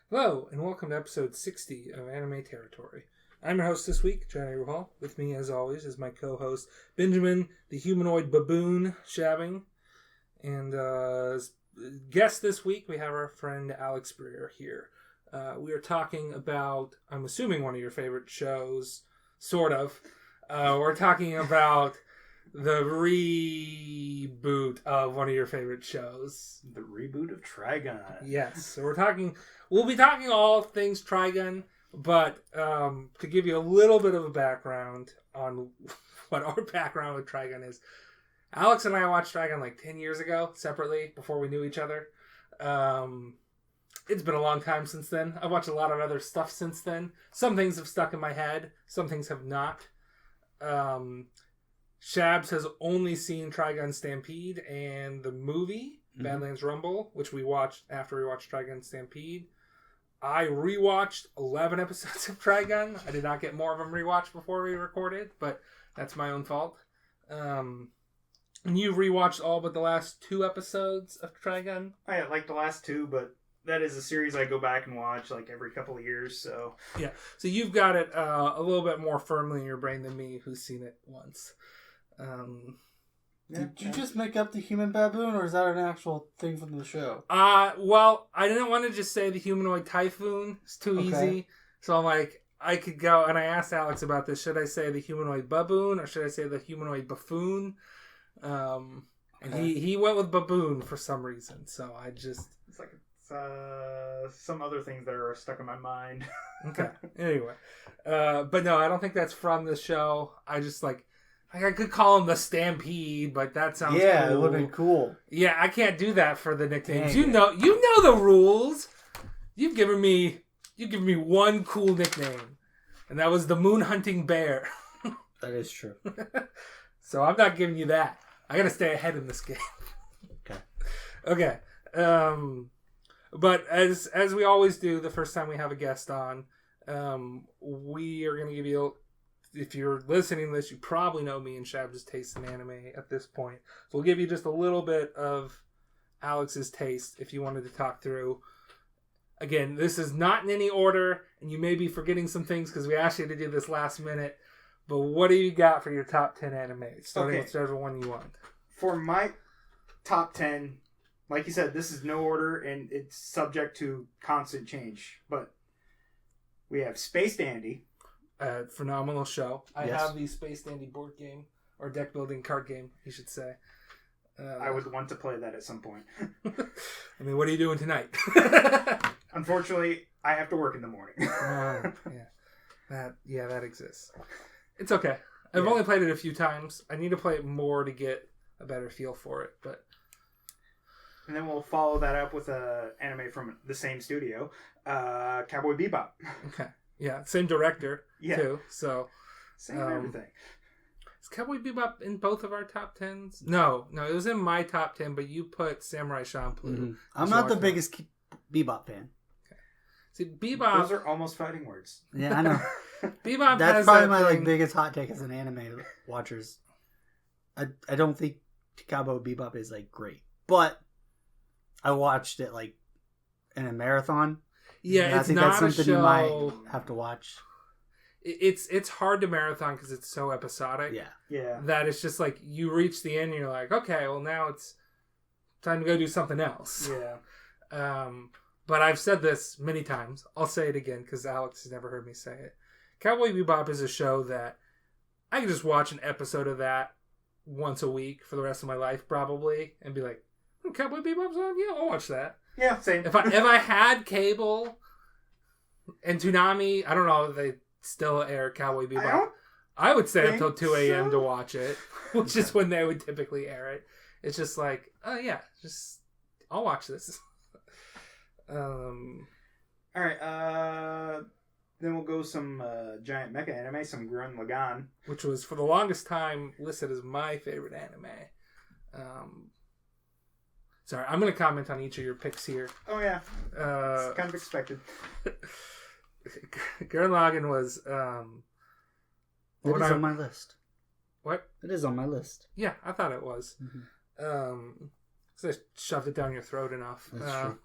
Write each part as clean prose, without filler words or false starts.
Hello, and welcome to episode 60 of Anime Territory. I'm your host this week, Jonny Roewe. With me, as always, is my co-host, Benjamin, the humanoid baboon, Shabbing. And as guest this week, we have our friend Alex Breer here. We are talking about, I'm assuming, one of your favorite shows, sort of. We're talking about the reboot of one of your favorite shows. The reboot of Trigun. Yes, so we'll be talking all things Trigun, but to give you a little bit of a background on what our background with Trigun is, Alex and I watched Trigun like 10 years ago, separately, before we knew each other. It's been a long time since then. I've watched a lot of other stuff since then. Some things have stuck in my head, some things have not. Shabs has only seen Trigun Stampede and the movie, Badlands Rumble, which we watched after we watched Trigun Stampede. I rewatched 11 episodes of Trigun. I did not get more of them rewatched before we recorded, but that's my own fault. And you rewatched all but the last 2 episodes of Trigun? I like the last 2, but that is a series I go back and watch like every couple of years. So yeah, so you've got it a little bit more firmly in your brain than me, who's seen it once. Did you just make up the human baboon, or is that an actual thing from the show? Well, I didn't want to just say the humanoid typhoon. It's too easy. So I'm like, I could go, and I asked Alex about this. Should I say the humanoid baboon, or should I say the humanoid buffoon? And he went with baboon for some reason. So I just... It's like some other things that are stuck in my mind. Okay. Anyway. But no, I don't think that's from the show. I just like I could call him the Stampede, but that sounds cool. It would have been cool. Yeah, I can't do that for the nicknames. Dang You know the rules. You've given me one cool nickname, and that was the Moon Hunting Bear. That is true. So I'm not giving you that. I gotta stay ahead in this game. Okay. But as we always do, the first time we have a guest on, we are gonna give you. If you're listening to this, you probably know me and Shabs' taste in anime at this point. So we'll give you just a little bit of Alex's taste if you wanted to talk through. Again, this is not in any order, and you may be forgetting some things because we asked you to do this last minute. But what do you got for your top 10 anime? Starting with whichever one you want. For my top 10, like you said, this is no order, and it's subject to constant change. But we have Space Dandy. Phenomenal show. I Yes. have the Space Dandy board game, or deck building card game, you should say. I would want to play that at some point. I mean, what are you doing tonight? Unfortunately, I have to work in the morning. That exists. It's okay. I've only played it a few times. I need to play it more to get a better feel for it. But And then we'll follow that up with an anime from the same studio, Cowboy Bebop. okay. Yeah, same director, too. So, Same everything. is Cowboy Bebop in both of our top 10s? No, it was in my top 10, but you put Samurai Champloo. Mm-hmm. I'm not the biggest Bebop fan. Okay. See, Bebop... Those are almost fighting words. Yeah, I know. Bebop That's has probably that my thing... biggest hot take as an anime watchers. I don't think Cowboy Bebop is great, but I watched it in a marathon. Yeah, I it's think not that's something a show... you might have to watch. It's hard to marathon because it's so episodic. Yeah. That it's just you reach the end and you're like, okay, well now it's time to go do something else. Yeah. But I've said this many times. I'll say it again because Alex has never heard me say it. Cowboy Bebop is a show that I can just watch an episode of that once a week for the rest of my life probably and be like, oh, Cowboy Bebop's on? Yeah, I'll watch that. Yeah, same. If I had cable and Toonami, I don't know if they still air Cowboy Bebop. I would stay up till 2 a.m. to watch it, which is when they would typically air it. It's just oh yeah, I'll watch this. Alright, then we'll go some giant mecha anime, some Gurren Lagann. Which was, for the longest time, listed as my favorite anime. Sorry, I'm going to comment on each of your picks here. Oh, yeah. It's kind of expected. Gurren Lagann was... It is on my list. What? It is on my list. Yeah, I thought it was. Mm-hmm. So I shoved it down your throat enough. That's true.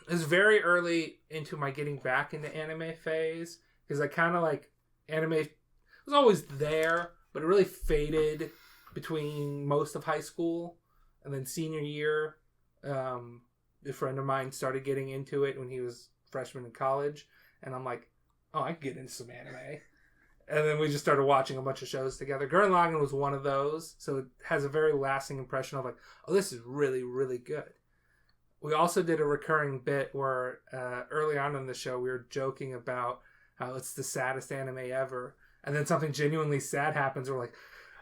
it was very early into my getting back into anime phase, because I kind of like anime was always there, but it really faded between most of high school and then senior year. A friend of mine started getting into it when he was freshman in college, and I'm like, oh, I can get into some anime. And then we just started watching a bunch of shows together. Gurren Lagann was one of those, so it has a very lasting impression of like, oh, this is really, really good. We also did a recurring bit where early on in the show we were joking about how it's the saddest anime ever, and then something genuinely sad happens. We're like,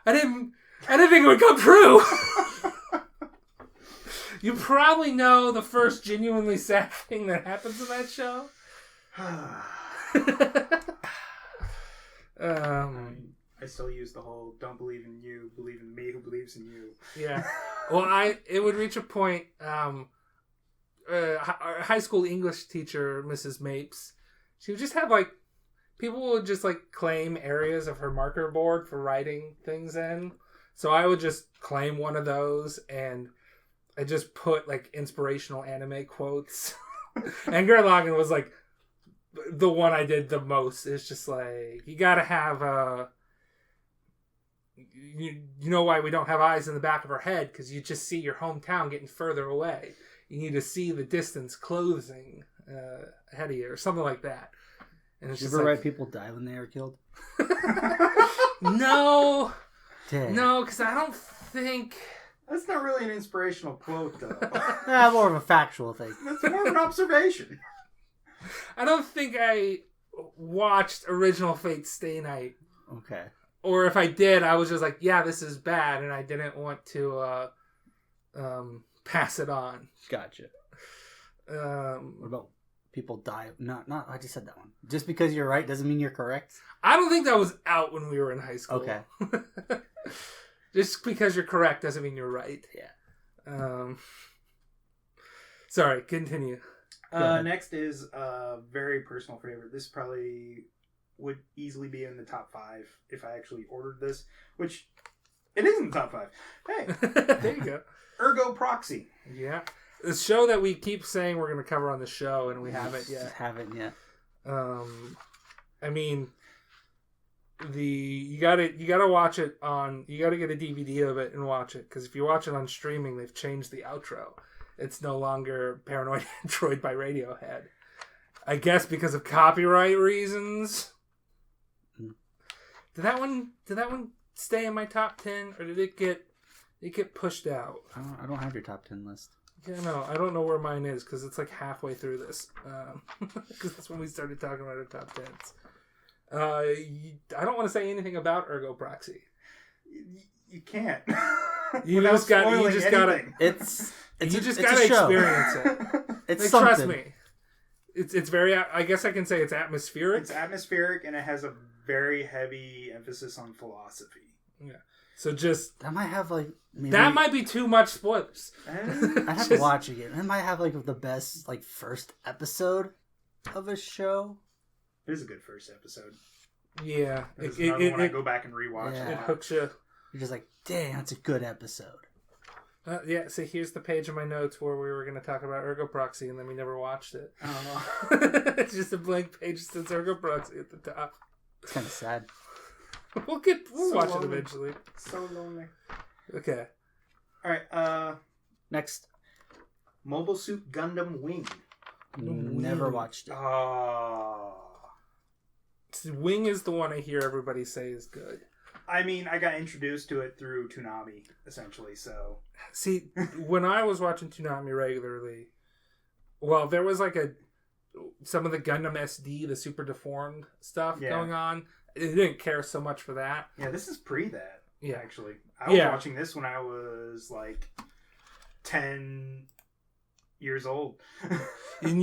I didn't think it would come true. You probably know the first genuinely sad thing that happens in that show. I still use the whole "don't believe in you, believe in me who believes in you." Yeah. Well, it would reach a point. Our high school English teacher, Mrs. Mapes, she would just have like people would just like claim areas of her marker board for writing things in. So I would just claim one of those, and I just put like inspirational anime quotes. And Gurren Lagann was like the one I did the most. It's just like, you gotta have you know why we don't have eyes in the back of our head? Because you just see your hometown getting further away. You need to see the distance closing ahead of you, or something like that. And it's Did you just ever like, write people die when they are killed? No. Dang. No, because I don't think... That's not really an inspirational quote, though. More of a factual thing. That's more of an observation. I don't think I watched original Fate Stay Night. Okay. Or if I did, I was just like, yeah, this is bad, and I didn't want to pass it on. Gotcha. What about people die? Not. I just said that one. Just because you're right doesn't mean you're correct. I don't think that was out when we were in high school. Okay. Just because you're correct doesn't mean you're right. Yeah. Sorry, continue. Next is a very personal favorite. This probably would easily be in the top 5 if I actually ordered this, which it is in the top 5. Hey, there you go. Ergo Proxy. Yeah, the show that we keep saying we're going to cover on the show, and we haven't yet. Haven't yet. I mean, you gotta watch it on. You gotta get a DVD of it and watch it, because if you watch it on streaming, they've changed the outro. It's no longer Paranoid Android by Radiohead. I guess because of copyright reasons. Did that one stay in my top 10, or did it get pushed out? I don't have your top 10 list. Yeah, no, I don't know where mine is, because it's like halfway through this. Because that's when we started talking about our top 10s. I don't want to say anything about Ergo Proxy. You can't. You just gotta It's gotta experience it. It's like, something. trust me. It's very. I guess I can say it's atmospheric. It's atmospheric, and it has a very heavy emphasis on philosophy. Yeah. So just that might have like maybe, that might be too much spoilers. I have to watch it again. It might have like the best like first episode of a show. It is a good first episode. Yeah, when I go back and rewatch it hooks you. You're just like, dang, that's a good episode. Yeah, so here's the page of my notes where we were going to talk about Ergo Proxy, and then we never watched it. Oh. It's just a blank page that says Ergo Proxy at the top. It's kind of sad. We'll watch it eventually. So lonely. Okay. All right. Next. Mobile Suit Gundam Wing. Never watched it. Oh. Wing is the one I hear everybody say is good. I mean, I got introduced to it through Toonami, essentially, so... See, when I was watching Toonami regularly, well, there was like some of the Gundam SD, the super deformed stuff going on. I didn't care so much for that. Yeah, this is pre that, actually. I was watching this when I was like 10 years old. And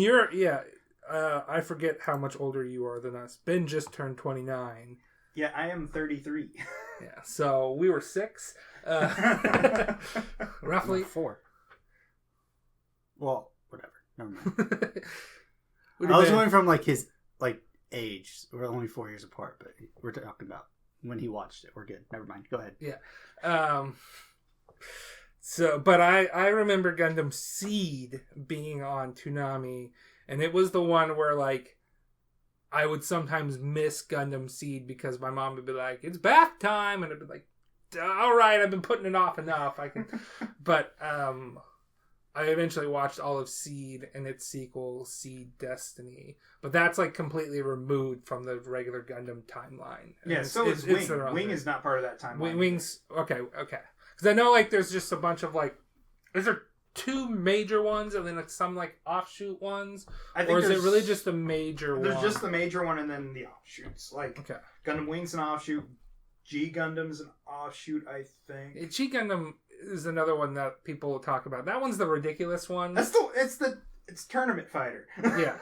I forget how much older you are than us. Ben just turned 29. Yeah, I am 33. Yeah, so we were 6. Roughly. 4. Well, whatever. Never mind. I was going from like his like age. We're only 4 years apart, but we're talking about when he watched it. We're good. Never mind. Go ahead. Yeah. So, but I remember Gundam Seed being on Toonami, and it was the one where like I would sometimes miss Gundam Seed because my mom would be like, "It's bath time," and I'd be like, "All right, I've been putting it off enough. I can." But I eventually watched all of Seed and its sequel, Seed Destiny. But that's like completely removed from the regular Gundam timeline. Yeah, so is Wing. Wing is not part of that timeline. Wing's okay. Because I know like there's just a bunch of like, is there 2 major ones and then like some like offshoot ones, or is it really just the major one? There's just the major one and then the offshoots. Like Gundam Wing's an offshoot. G Gundam's an offshoot, I think. G Gundam is another one that people talk about. That one's the ridiculous one. It's Tournament Fighter. Yeah,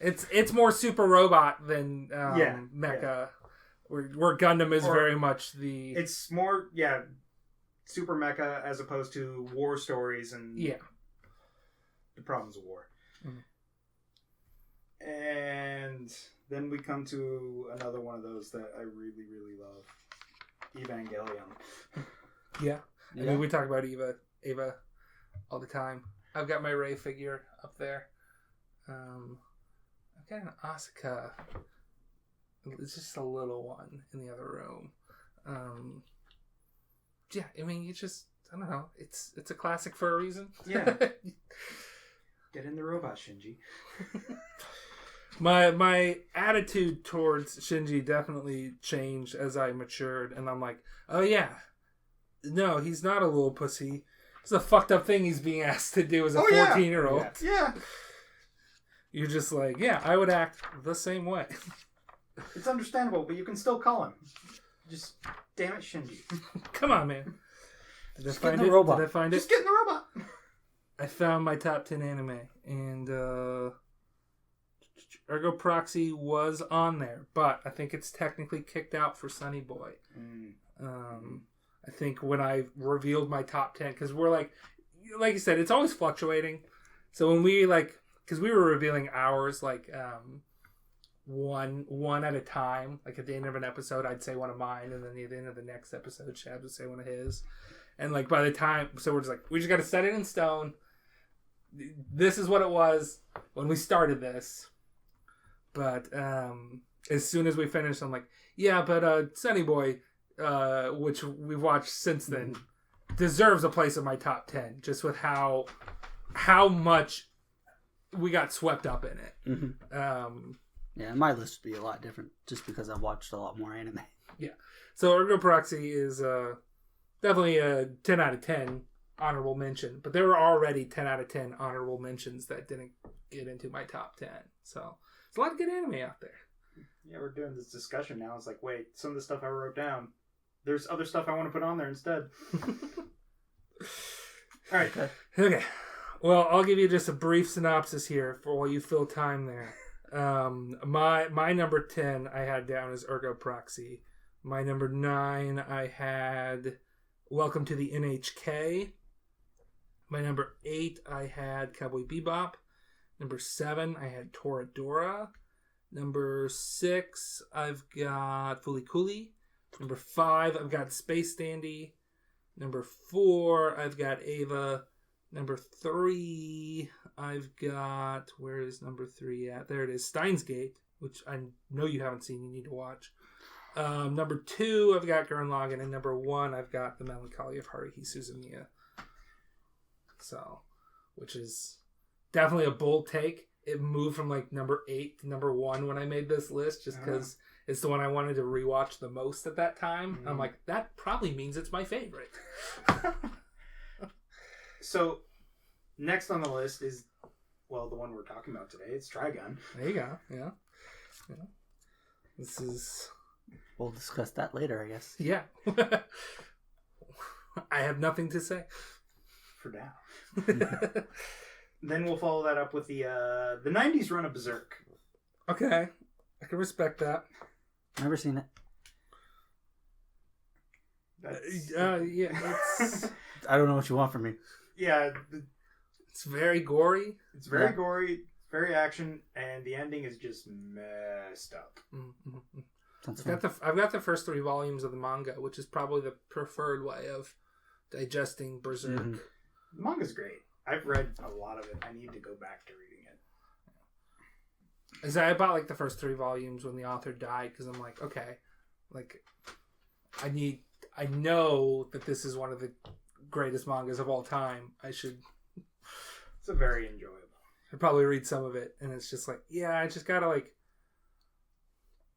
it's more Super Robot than Mecha, yeah. Where Gundam is very much the. It's more Super Mecha as opposed to war stories and the problems of war. Mm-hmm. And then we come to another one of those that I really, really love, Evangelion. Yeah. I mean, we talk about Eva all the time. I've got my Ray figure up there. I've got an Asuka. It's just a little one in the other room. Yeah, I mean, I don't know. It's a classic for a reason. Yeah. Get in the robot, Shinji. My attitude towards Shinji definitely changed as I matured, and I'm like, oh yeah, no, he's not a little pussy. It's a fucked up thing he's being asked to do as a 14-year-old. Yeah. You're just like, yeah, I would act the same way. It's understandable, but you can still call him. Just, damn it, Shinji. Come on, man. Did I find it? Did I find it? Just get in the robot. I found my top 10 anime, and Ergo Proxy was on there, but I think it's technically kicked out for Sunny Boy. I think when I revealed my top 10, because we're like you said, it's always fluctuating. So when we because we were revealing ours one at a time. Like at the end of an episode, I'd say one of mine, and then at the end of the next episode, Shabs would say one of his. And like by the time, so we're just like, we just got to set it in stone. This is what it was when we started this. But as soon as we finished, I'm like, yeah, but Sunny Boy, which we've watched since then, deserves a place in my top 10, just with how much we got swept up in it. Mm-hmm. Yeah, my list would be a lot different just because I've watched a lot more anime. Yeah. So Ergo Proxy is definitely a 10 out of 10 honorable mention, but there were already 10 out of 10 honorable mentions that didn't get into my top 10. So it's a lot of good anime out there. Yeah, we're doing this discussion now. It's like, wait, some of the stuff I wrote down, there's other stuff I want to put on there instead. All right. Okay. Well, I'll give you just a brief synopsis here for while you fill time there. My number 10 I had down as Ergo Proxy. My number 9 I had Welcome to the NHK. My number 8 I had Cowboy Bebop. Number 7 I had Toradora. Number 6 I've got Fooly Cooly. Number 5 I've got Space Dandy. Number 4 I've got Ava. Number 3 I've got, where is number 3 at? There it is, Steins Gate, which I know you haven't seen, you need to watch. Number 2 I've got Gurren Lagann, and number 1 I've got The Melancholy of Haruhi Suzumiya. So, which is definitely a bold take. It moved from like number 8 to number 1 when I made this list, just because it's the one I wanted to rewatch the most at that time. I'm like, that probably means it's my favorite. So, next on the list is, well, the one we're talking about today. It's Trigun. There you go. Yeah. This is... We'll discuss that later, I guess. Yeah. I have nothing to say. For now. Then we'll follow that up with the 90s run of Berserk. Okay. I can respect that. Never seen it. Yeah. I don't know what you want from me. Yeah. It's very gory. It's very gory, very action, and the ending is just messed up. I've got the first 3 volumes of the manga, which is probably the preferred way of digesting Berserk. Mm-hmm. The manga's great. I've read a lot of it. I need to go back to reading it. I bought like the first 3 volumes when the author died because I'm like, okay, like I know that this is one of the greatest mangas of all time. It's a very enjoyable. I'd probably read some of it, and it's just like, yeah, I just gotta like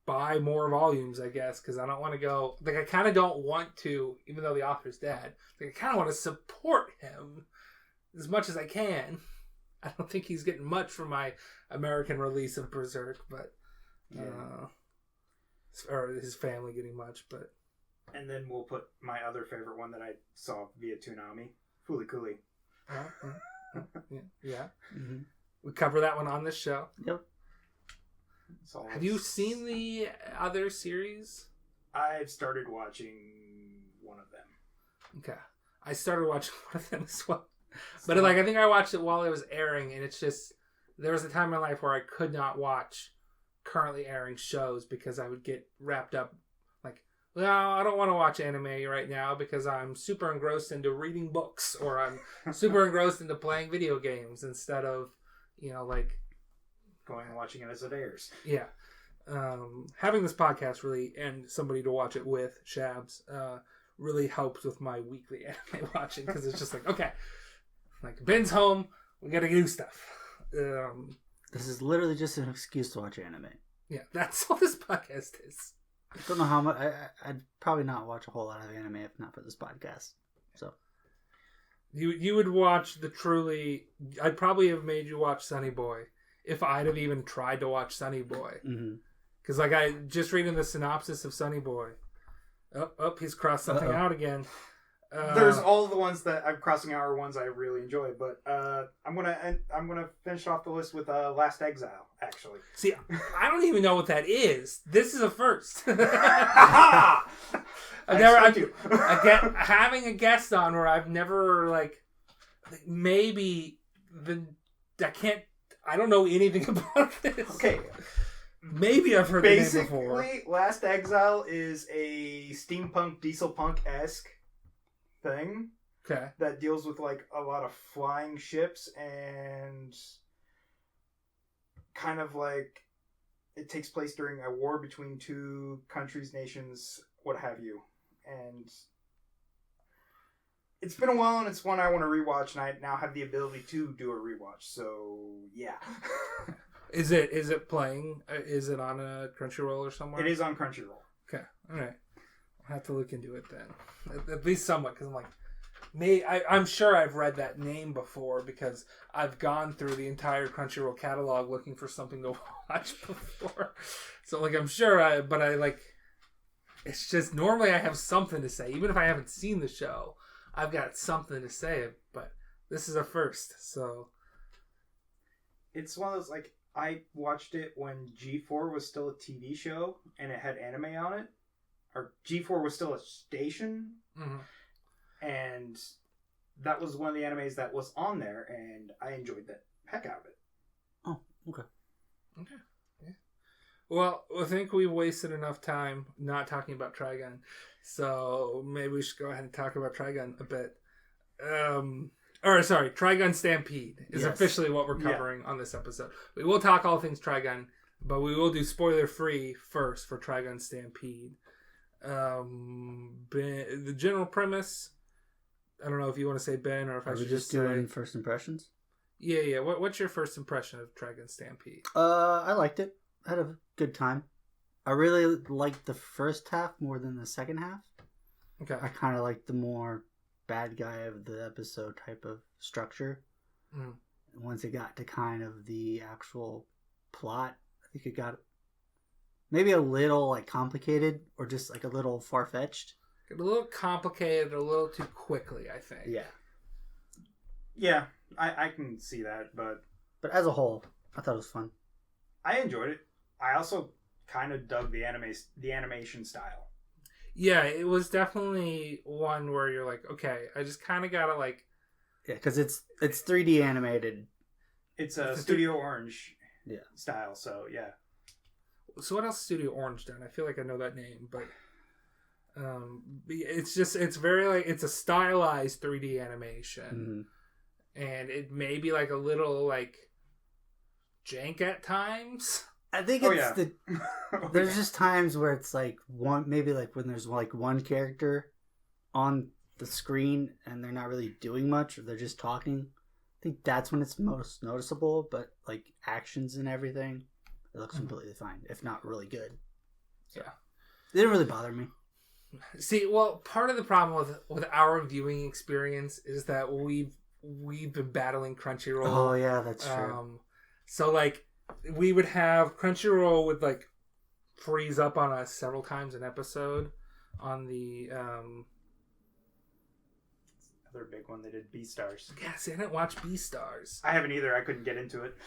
buy more volumes, I guess, because I don't want to go. Like, I kind of don't want to, even though the author's dead. Like, I kind of want to support him as much as I can. I don't think he's getting much from my American release of Berserk, but or his family getting much, but. And then we'll put my other favorite one that I saw via Toonami, Fooly Cooly. Yeah. Mm-hmm. We cover that one on this show. Yep. Have you seen the other series? I've started watching one of them. Okay. I started watching one of them as well. But like, I think I watched it while it was airing, and it's just, there was a time in my life where I could not watch currently airing shows because I would get wrapped up like, well, I don't want to watch anime right now because I'm super engrossed into reading books, or I'm super engrossed into playing video games instead of, like going and watching it as it airs. Yeah. Having this podcast really, and somebody to watch it with, Shabs, really helps with my weekly anime watching, because it's just like, okay, like Ben's home, we gotta do stuff. This is literally just an excuse to watch anime. Yeah, that's all this podcast is. I don't know how much. I'd probably not watch a whole lot of anime if not for this podcast. So you would watch I'd probably have made you watch Sunny Boy if I'd have even tried to watch Sunny Boy. Because like, I just reading the synopsis of Sunny Boy. Oh, he's crossed something out again. There's all the ones that I'm crossing out are ones I really enjoy, but I'm gonna finish off the list with Last Exile. Actually, see, I don't even know what that is. This is a first. Having a guest on where I've never maybe I don't know anything about this. Okay. Maybe I've heard the name before. Basically, Last Exile is a steampunk, diesel punk-esque thing. Okay. That deals with like a lot of flying ships, and kind of like it takes place during a war between 2 countries, nations, what have you. And it's been a while, and it's one I want to rewatch, and I now have the ability to do a rewatch. So yeah. Is it playing? Is it on a Crunchyroll or somewhere? It is on Crunchyroll. Okay, all right. I'll have to look into it then, at least somewhat, because I'm like, I'm sure I've read that name before because I've gone through the entire Crunchyroll catalog looking for something to watch before. So like, I'm sure it's just normally I have something to say, even if I haven't seen the show. I've got something to say, but this is a first, so it's one of those, like, I watched it when G4 was still a TV show and it had anime on it. Or G4 was still a station. Mm-hmm. And that was one of the animes that was on there, and I enjoyed the heck out of it. Oh, okay. Okay. Yeah. Well, I think we've wasted enough time not talking about Trigun. So maybe we should go ahead and talk about Trigun a bit. Trigun Stampede is officially what we're covering on this episode. We will talk all things Trigun, but we will do spoiler free first for Trigun Stampede. The general premise, I don't know if you want to say Ben or if I should just doing first impressions. Yeah. What's your first impression of Trigun Stampede? I liked it. I had a good time. I really liked the first half more than the second half. Okay. I kind of liked the more bad guy of the episode type of structure. Mm. Once it got to kind of the actual plot, I think it got maybe a little complicated, or just a little far-fetched. A little complicated, a little too quickly, I think. Yeah, I can see that, but as a whole, I thought it was fun. I enjoyed it. I also kind of dug the animation style. Yeah, it was definitely one where you're like, okay, I just kind of gotta yeah, because it's 3D animated. It's a Studio Orange style, so yeah. So what else has Studio Orange done? I feel like I know that name, but It's very like it's a stylized 3D animation, and it may be like a little like jank at times. I think it's there's just times where it's like maybe like when there's like one character on the screen and they're not really doing much, or they're just talking. I think that's when it's most noticeable. But like actions and everything, it looks completely fine, if not really good. So, it didn't really bother me. See, well, part of the problem with our viewing experience is that we've been battling Crunchyroll. Oh yeah, that's true. So like we would have Crunchyroll would like freeze up on us several times an episode on the other big one. They did Beastars. Yeah, see, I didn't watch Beastars. I haven't either. I couldn't get into it.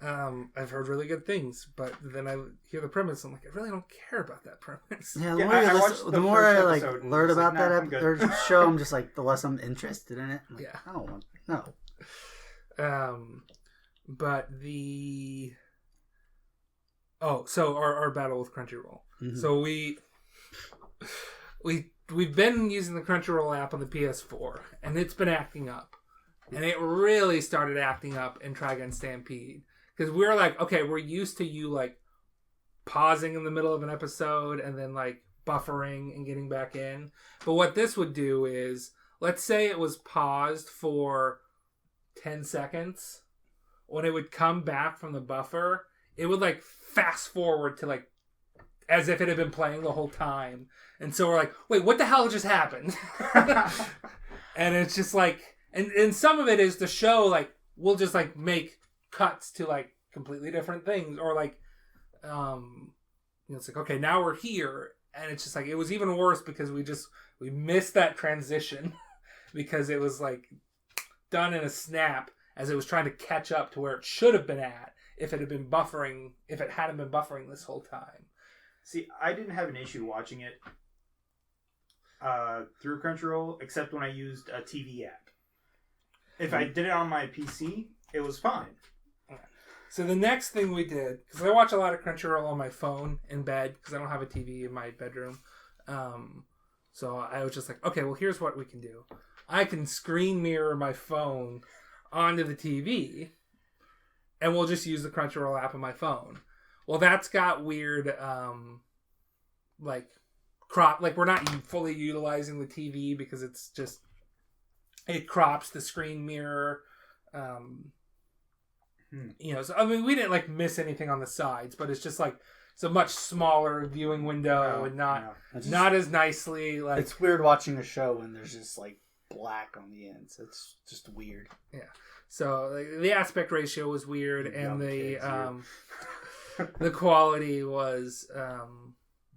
I've heard really good things, but then I hear the premise. I'm like, I really don't care about that premise. Yeah, the more I like learn about that show, I'm just like, the less I'm interested in it. I'm like, I don't want but the so our battle with Crunchyroll. Mm-hmm. So we've been using the Crunchyroll app on the PS4, and it's been acting up. And it really started acting up in Trigun Stampede. Because we're like, okay, we're used to you like pausing in the middle of an episode and then like buffering and getting back in. But what this would do is, let's say it was paused for 10 seconds. When it would come back from the buffer, it would like fast forward to like as if it had been playing the whole time. And so we're like, wait, what the hell just happened? And it's just like, and some of it is the show, like, we'll just like make cuts to like completely different things, or like, it's like, okay, now we're here. And it's just like, it was even worse because we missed that transition because it was like done in a snap as it was trying to catch up to where it should have been at if it hadn't been buffering this whole time. See, I didn't have an issue watching it through Crunchyroll, except when I used a TV app. If I did it on my PC, it was fine. So the next thing we did, because I watch a lot of Crunchyroll on my phone in bed, because I don't have a TV in my bedroom. So I was just like, okay, well, here's what we can do. I can screen mirror my phone onto the TV, and we'll just use the Crunchyroll app on my phone. Well, that's got weird, like we're not fully utilizing the TV because it's just, it crops the screen mirror. So I mean, we didn't like miss anything on the sides, but it's just like, it's a much smaller viewing window and not as nicely like. It's weird watching a show when there's just like black on the ends. It's just weird. Yeah. So like, the aspect ratio was weird, and the quality was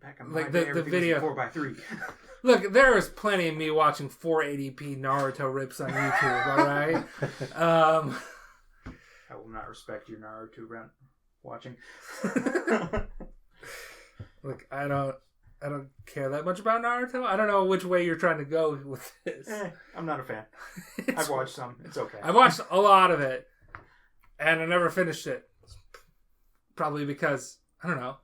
back in like the video 4x3. Look, there is plenty of me watching 480p Naruto rips on YouTube. All right. I will not respect your Naruto watching. Look, I don't care that much about Naruto. I don't know which way you're trying to go with this. I'm not a fan. I've watched some. It's okay. I've watched a lot of it, and I never finished it. Probably because, I don't know,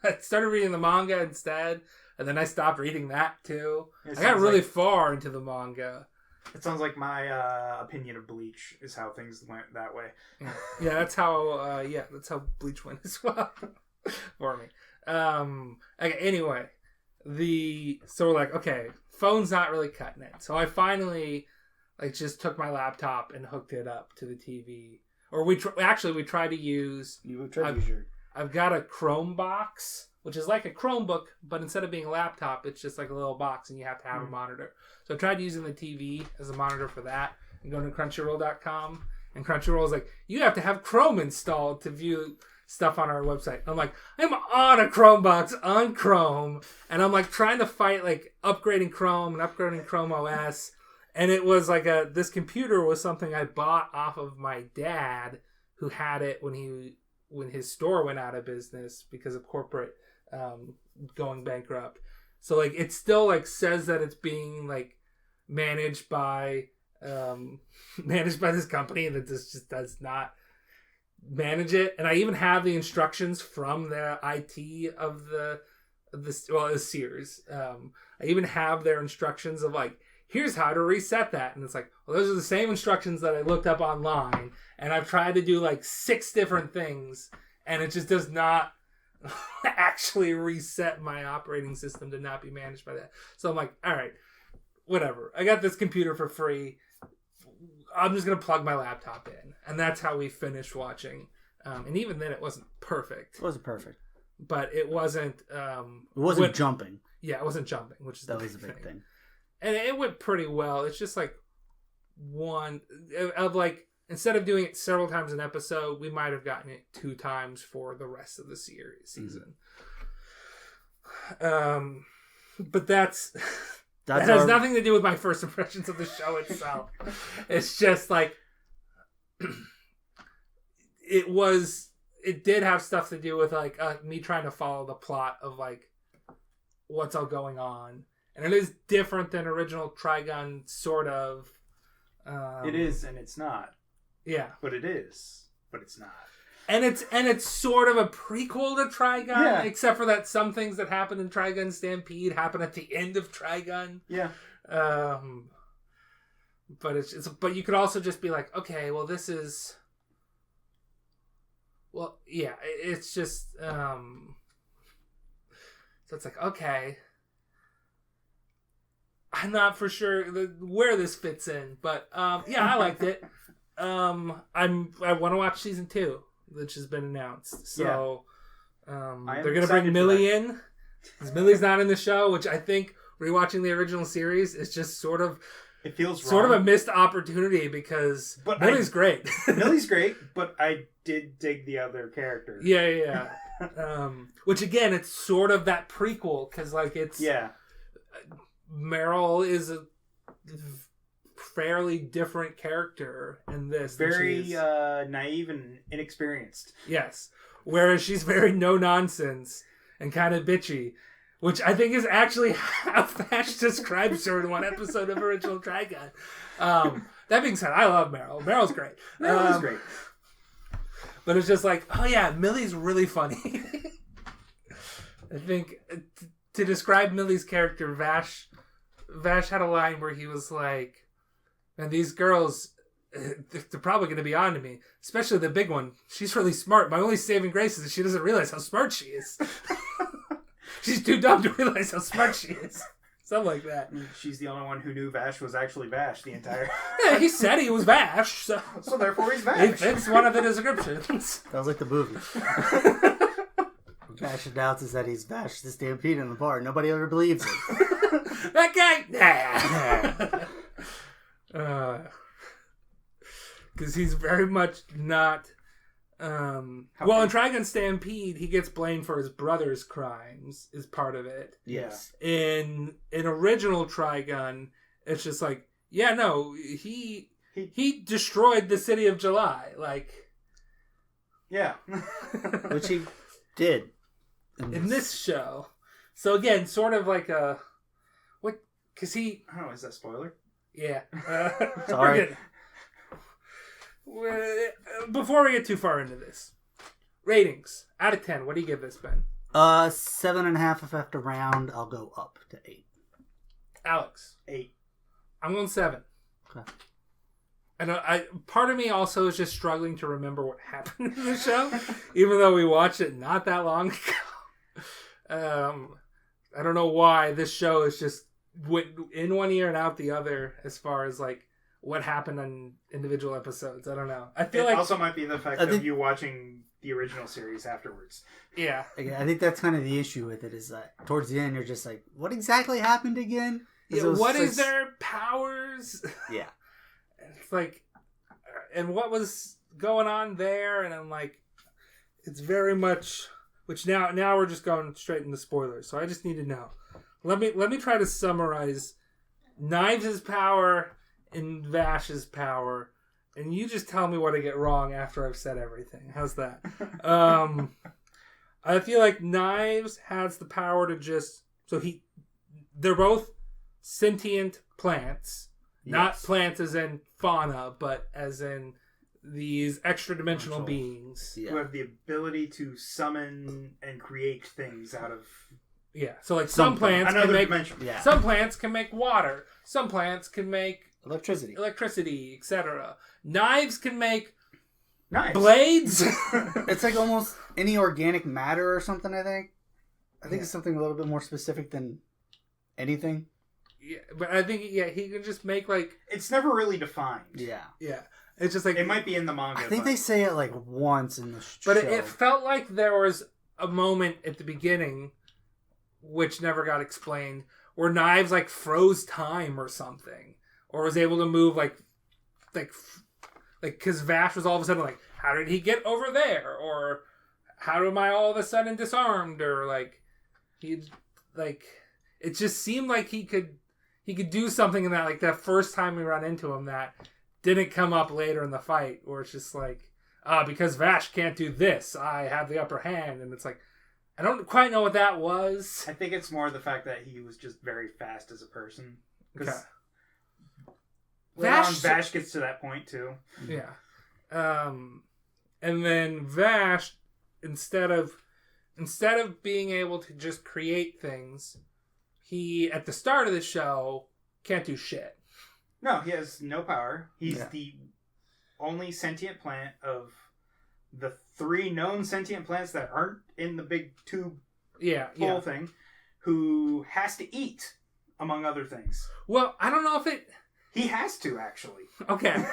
I started reading the manga instead, and then I stopped reading that too. I got really far into the manga. It sounds like my opinion of Bleach is how things went that way. Yeah, that's how Bleach went as well for me. Okay, anyway, so we're like, okay, phone's not really cutting it. So I finally like just took my laptop and hooked it up to the TV. Or we tried to use. I've got a Chrome box, which is like a Chromebook, but instead of being a laptop, it's just like a little box, and you have to have a monitor. So I tried using the TV as a monitor for that, and going to Crunchyroll.com, and Crunchyroll is like, you have to have Chrome installed to view stuff on our website. I'm like, I'm on a Chrome box on Chrome, and I'm like trying to fight like upgrading Chrome and upgrading Chrome OS. And it was like this computer was something I bought off of my dad, who had it when his store went out of business because of corporate going bankrupt. So like it still like says that it's being like managed by this company that just does not manage it. And I even have the instructions from the IT of the a series. I even have their instructions of like, here's how to reset that. And it's like, well, those are the same instructions that I looked up online. And I've tried to do like 6 different things. And it just does not actually reset my operating system to not be managed by that. So I'm like, all right, whatever. I got this computer for free. I'm just going to plug my laptop in. And that's how we finished watching. And even then, it wasn't perfect. It wasn't perfect. But it wasn't... it wasn't jumping. Yeah, it wasn't jumping, which is that was a big thing. And it went pretty well. It's just like one of like, instead of doing it several times an episode, we might have gotten it 2 times for the rest of the season. But that has nothing to do with my first impressions of the show itself. It's just like it did have stuff to do with like me trying to follow the plot of like what's all going on. And it is different than original Trigun, sort of. It is, and it's not. Yeah, but it is, but it's not. And it's sort of a prequel to Trigun, except for that some things that happen in Trigun Stampede happen at the end of Trigun. Yeah. But but you could also just be like, okay, well, this is. Well, yeah, it's just. So it's like, okay. I'm not for sure where this fits in, but yeah, I liked it. I want to watch season 2, which has been announced. So they're gonna bring Millie in, because Millie's not in the show, which I think rewatching the original series is just sort of it feels sort wrong. of a missed opportunity because Millie's great. Millie's great, but I did dig the other character. Yeah. Which again, it's sort of that prequel because like it's Meryl is a fairly different character in this. Very naive and inexperienced. Yes. Whereas she's very no-nonsense and kind of bitchy, which I think is actually how Vash describes her in one episode of original Trigun. That being said, I love Meryl. Meryl's great. Meryl's great. But it's just like, oh yeah, Millie's really funny. I think to describe Millie's character, Vash had a line where he was like, man, these girls, they're probably going to be on to me. Especially the big one. She's really smart. My only saving grace is that she doesn't realize how smart she is. She's too dumb to realize how smart she is. Something like that. She's the only one who knew Vash was actually Vash the entire... Yeah, he said he was Vash, so therefore he's Vash. It's one of the descriptions. That was like the movie. Vash announces that he's Vash the Stampede in the bar. Nobody ever believes him. That guy? Nah. Because he's very much not... well, in Trigun Stampede, he gets blamed for his brother's crimes, is part of it. Yes. In original Trigun, it's just like, yeah, no, he destroyed the city of July. Like... Yeah. Which he did. In this show. So again, sort of like a... What? Because he... I don't know, is that a spoiler? Yeah. Sorry. Before we get too far into this, ratings out of 10. What do you give this, Ben? 7.5. If I have to round, I'll go up to 8. Alex, 8. I'm going 7. Okay. And part of me also is just struggling to remember what happened in the show, even though we watched it not that long ago. I don't know why this show is just went in one ear and out the other as far as like what happened on individual episodes. I don't know. I feel like also might be the fact of you watching the original series afterwards. Yeah. I think that's kind of the issue with it, is that towards the end you're just like, what exactly happened again? Yeah, what is their powers? Yeah. It's like, and what was going on there? And I'm like, it's very much, which now we're just going straight into spoilers. So I just need to know. Let me try to summarize Knives' power and Vash's power, and you just tell me what I get wrong after I've said everything. How's that? I feel like Knives has the power to just... They're both sentient plants. Yes. Not plants as in fauna, but as in these extra-dimensional beings. Yeah. Who have the ability to summon and create things out of Yeah, so like some plants can make some plants can make water, some plants can make electricity, etc. Knives can make blades. It's like almost any organic matter or something. I think it's something a little bit more specific than anything. Yeah, but I think he can just make like it's never really defined. Yeah. It's just like it might be in the manga. I think they say it like once in the show. But it felt like there was a moment at the beginning, which never got explained, where Knives like froze time or something, or was able to move like because Vash was all of a sudden like, how did he get over there, or how am I all of a sudden disarmed, or like he like it just seemed like he could do something in that like that first time we run into him that didn't come up later in the fight, where it's just like because Vash can't do this, I have the upper hand, and it's like I don't quite know what that was. I think it's more the fact that he was just very fast as a person. Because Vash gets to that point too. Yeah. And then Vash, instead of being able to just create things, he at the start of the show can't do shit. No, he has no power. He's the only sentient plant of the 3 known sentient plants that aren't in the big tube thing, who has to eat, among other things. Well, I don't know if it... He has to, actually. Okay.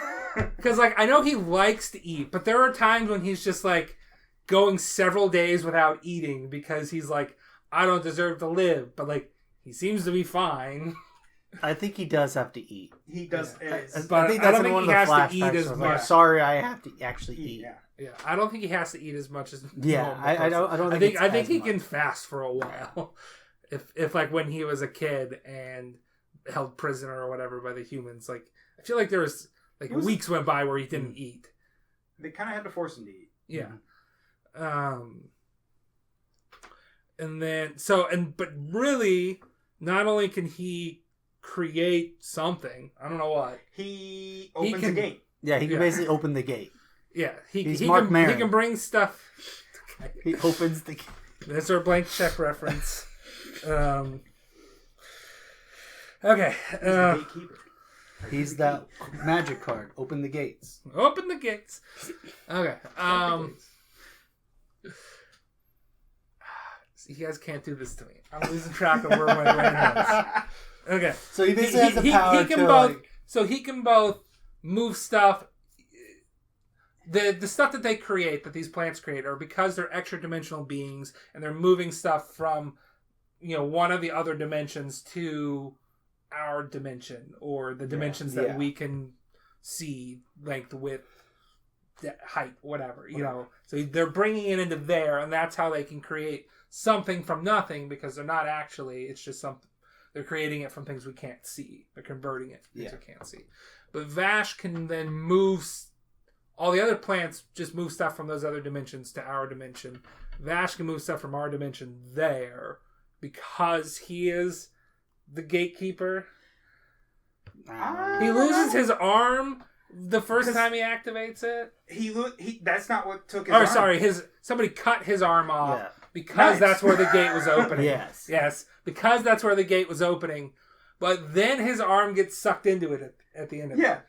Because, like, I know he likes to eat, but there are times when he's just, like, going several days without eating because he's like, I don't deserve to live. But, like, he seems to be fine. I think he does have to eat. He does. But I think that's one of the flashbacks. As much. Sorry, I have to actually eat. Yeah, I don't think he has to eat as much as. I don't. I think he can fast for a while, if like when he was a kid and held prisoner or whatever by the humans. Like I feel like there was weeks went by where he didn't eat. They kind of had to force him to eat. Yeah. And then but really, not only can he create something, I don't know what, he opens a gate. Yeah, he can basically open the gate. Yeah, he can bring stuff. Okay. He opens the gate. That's our blank check reference. Okay. He's that magic card. Open the gates. Open the gates. Okay. You guys can't do this to me. I'm losing track of where my brain is. Okay. So he basically has the power So he can both move stuff. The stuff that they create, that these plants create, are because they're extra dimensional beings and they're moving stuff from, one of the other dimensions to our dimension, or the dimensions that we can see, length, width, height, whatever. So they're bringing it into there, and that's how they can create something from nothing, because they're not actually. It's just something. They're creating it from things we can't see. They're converting it from things we can't see. But Vash can then move. All the other plants just move stuff from those other dimensions to our dimension. Vash can move stuff from our dimension there because he is the gatekeeper. He loses his arm the first time he activates it. That's not what took his arm. Sorry, somebody cut his arm off because that's where the gate was opening. Yes, because that's where the gate was opening. But then his arm gets sucked into it at the end of it.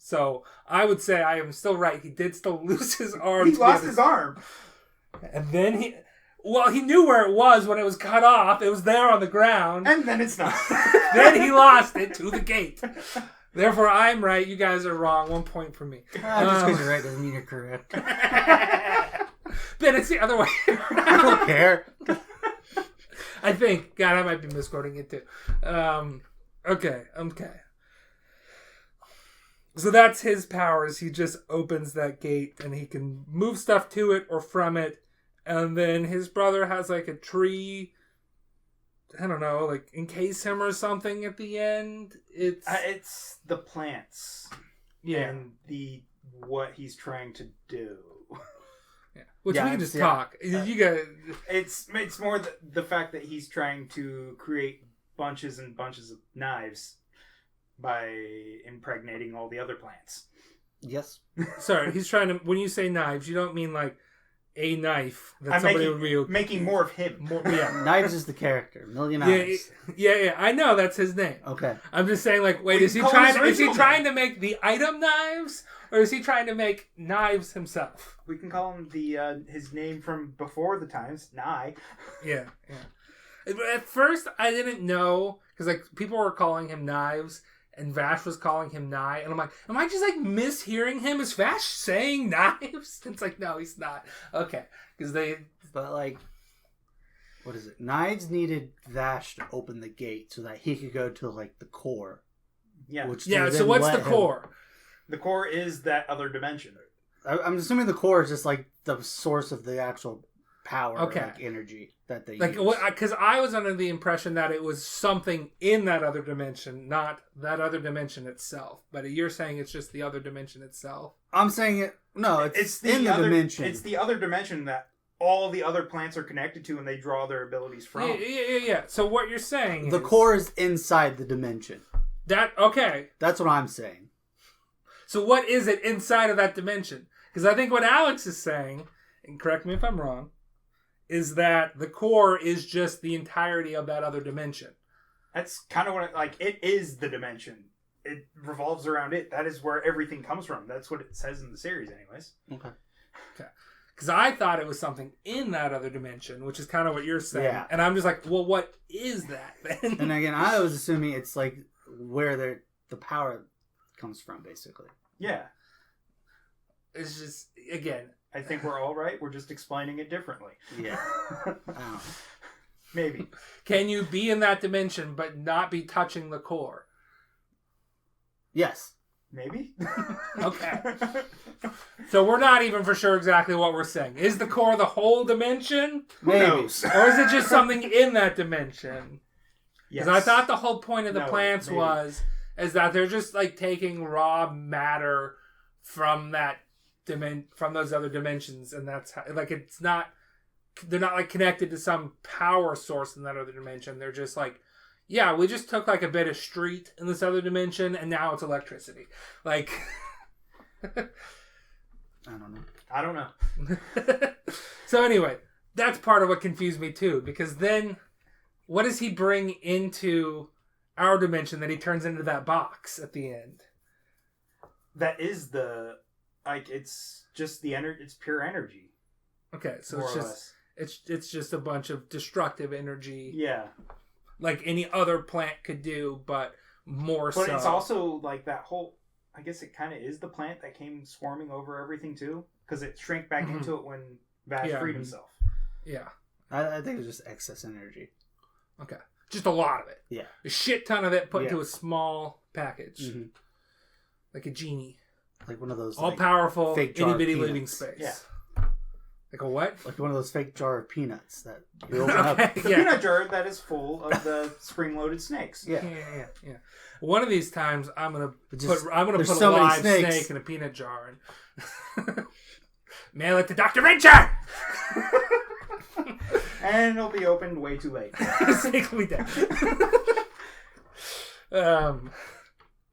So I would say I am still right. He did still lose his arm. He lost his arm. And then he knew where it was when it was cut off. It was there on the ground. And then it's not. Then he lost it to the gate. Therefore, I'm right. You guys are wrong. 1 point for me. Just because you're right doesn't mean you're correct. Then it's the other way around. I don't care. I think. God, I might be misquoting it too. Okay. So that's his powers. He just opens that gate and he can move stuff to it or from it. And then his brother has like a tree, I don't know, like encase him or something at the end. It's the plants. Yeah. And what he's trying to do. Yeah. Which we can just talk. You guys. It's more the fact that he's trying to create bunches and bunches of knives by impregnating all the other plants. Yes. Sorry, he's trying to... When you say knives, you don't mean like a knife that somebody would wield. Making more of him. Yeah. Knives is the character. Million Knives. Yeah. I know that's his name. Okay. I'm just saying, like, wait, is he trying to make the item knives, or is he trying to make knives himself? We can call him his name from before the times, Nye. Yeah. At first, I didn't know because like people were calling him Knives. And Vash was calling him Nye. And I'm like, am I just like mishearing him? Is Vash saying knives? It's like, no, he's not. Okay. Because But like, what is it? Knives needed Vash to open the gate so that he could go to like the core. Yeah. So what's the core? The core is that other dimension. I'm assuming the core is just like the source of the actual power, okay. like energy that they like, use. Because I was under the impression that it was something in that other dimension, not that other dimension itself. But you're saying it's just the other dimension itself. I'm saying it. No, it's in the dimension. It's the other dimension that all the other plants are connected to, and they draw their abilities from. Yeah. So what you're saying the core is inside the dimension. Okay. That's what I'm saying. So what is it inside of that dimension? Because I think what Alex is saying, and correct me if I'm wrong, is that the core is just the entirety of that other dimension. That's kind of what it is the dimension. It revolves around it. That is where everything comes from. That's what it says in the series anyways. Okay. Because I thought it was something in that other dimension, which is kind of what you're saying. Yeah. And I'm just like, well, what is that then? And again, I was assuming it's like where the power comes from, basically. Yeah. It's just, again... I think we're all right. We're just explaining it differently. Yeah. Maybe. Can you be in that dimension but not be touching the core? Yes. Maybe. Okay. So we're not even for sure exactly what we're saying. Is the core the whole dimension? Maybe. Or is it just something in that dimension? Because I thought the whole point of the plants is that they're just like taking raw matter from that from those other dimensions, and that's how, like, it's not, they're not like connected to some power source in that other dimension. They're just like, yeah, we just took like a bit of street in this other dimension and now it's electricity. Like I don't know. So anyway, that's part of what confused me too, because then what does he bring into our dimension that he turns into that box at the end? That is the it's just the energy. It's pure energy. Okay, so it's just a bunch of destructive energy. Yeah, like any other plant could do, but more so. But it's also like that whole. I guess it kind of is the plant that came swarming over everything too, because it shrank back into it when Vash freed himself. Yeah, I think it's just excess energy. Okay, just a lot of it. Yeah, a shit ton of it put into a small package, like a genie. Like one of those all-powerful, itty-bitty living space. Yeah. Like a what? Like one of those fake jar of peanuts that you open up. A peanut jar that is full of the spring-loaded snakes. Yeah. One of these times, I'm gonna put a live snake in a peanut jar and mail it to Dr. Venture! And it'll be opened way too late. Snake will be dead.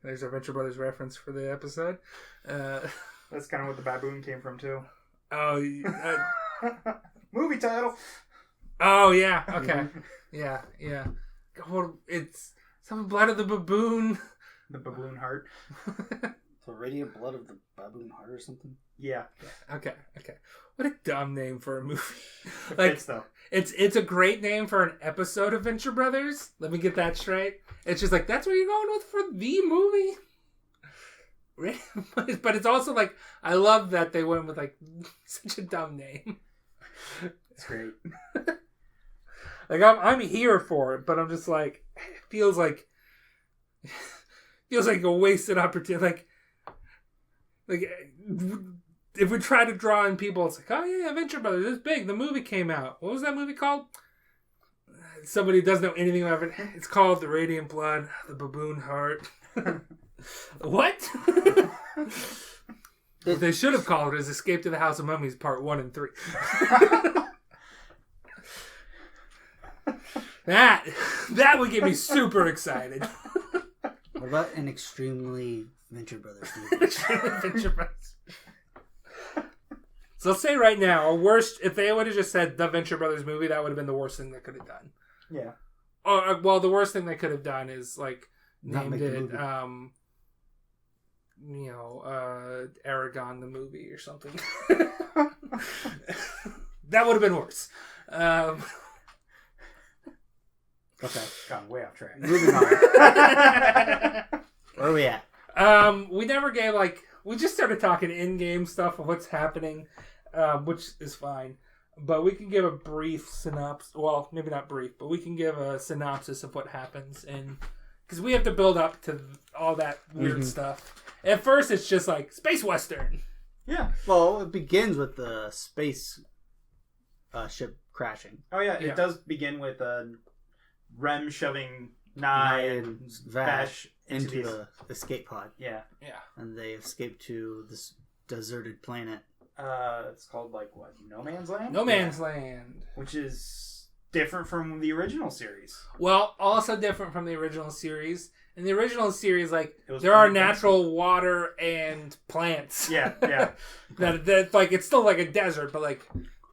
There's our Venture Brothers reference for the episode. That's kind of what the baboon came from, too. Oh, movie title. Oh, yeah. Okay. Yeah. God, it's some blood of the baboon. The baboon heart. The radiant blood of the baboon heart or something? Yeah. Okay. What a dumb name for a movie. It fits, though. It's a great name for an episode of Venture Brothers. Let me get that straight. It's just like, that's what you're going with for the movie? But it's also like, I love that they went with like such a dumb name. It's great. Like I'm here for it, but I'm just like, it feels like a wasted opportunity. Like if we try to draw in people, it's like, oh yeah, Venture Brothers, it's big. The movie came out. What was that movie called? Somebody doesn't know anything about it. It's called The Radiant Blood, The Baboon Heart. What? What they should have called it is Escape to the House of Mummies Part 1 and 3. That would get me super excited. What about an extremely Venture Brothers movie? Extremely Venture Brothers. So let's say right now, if they would have just said the Venture Brothers movie, that would have been the worst thing they could have done. Yeah. Well, the worst thing they could have done is like Not named make the it, movie. Aragon the movie or something. That would have been worse. Okay, gone way off track. Moving on. Where are we at? We never gave we just started talking in-game stuff of what's happening, which is fine. But we can give a brief synopsis. Well, maybe not brief, but we can give a synopsis of what happens, because we have to build up to all that weird stuff. At first, it's just like space western. Yeah. Well, it begins with the space ship crashing. Oh yeah, it does begin with Rem shoving Nye and Vash into the escape pod. Yeah. And they escape to this deserted planet. It's called No Man's Land? No Man's Land. Which is different from the original series. Well, also different from the original series. In the original series, there are plant natural water and plants. Yeah. that it's still like a desert, but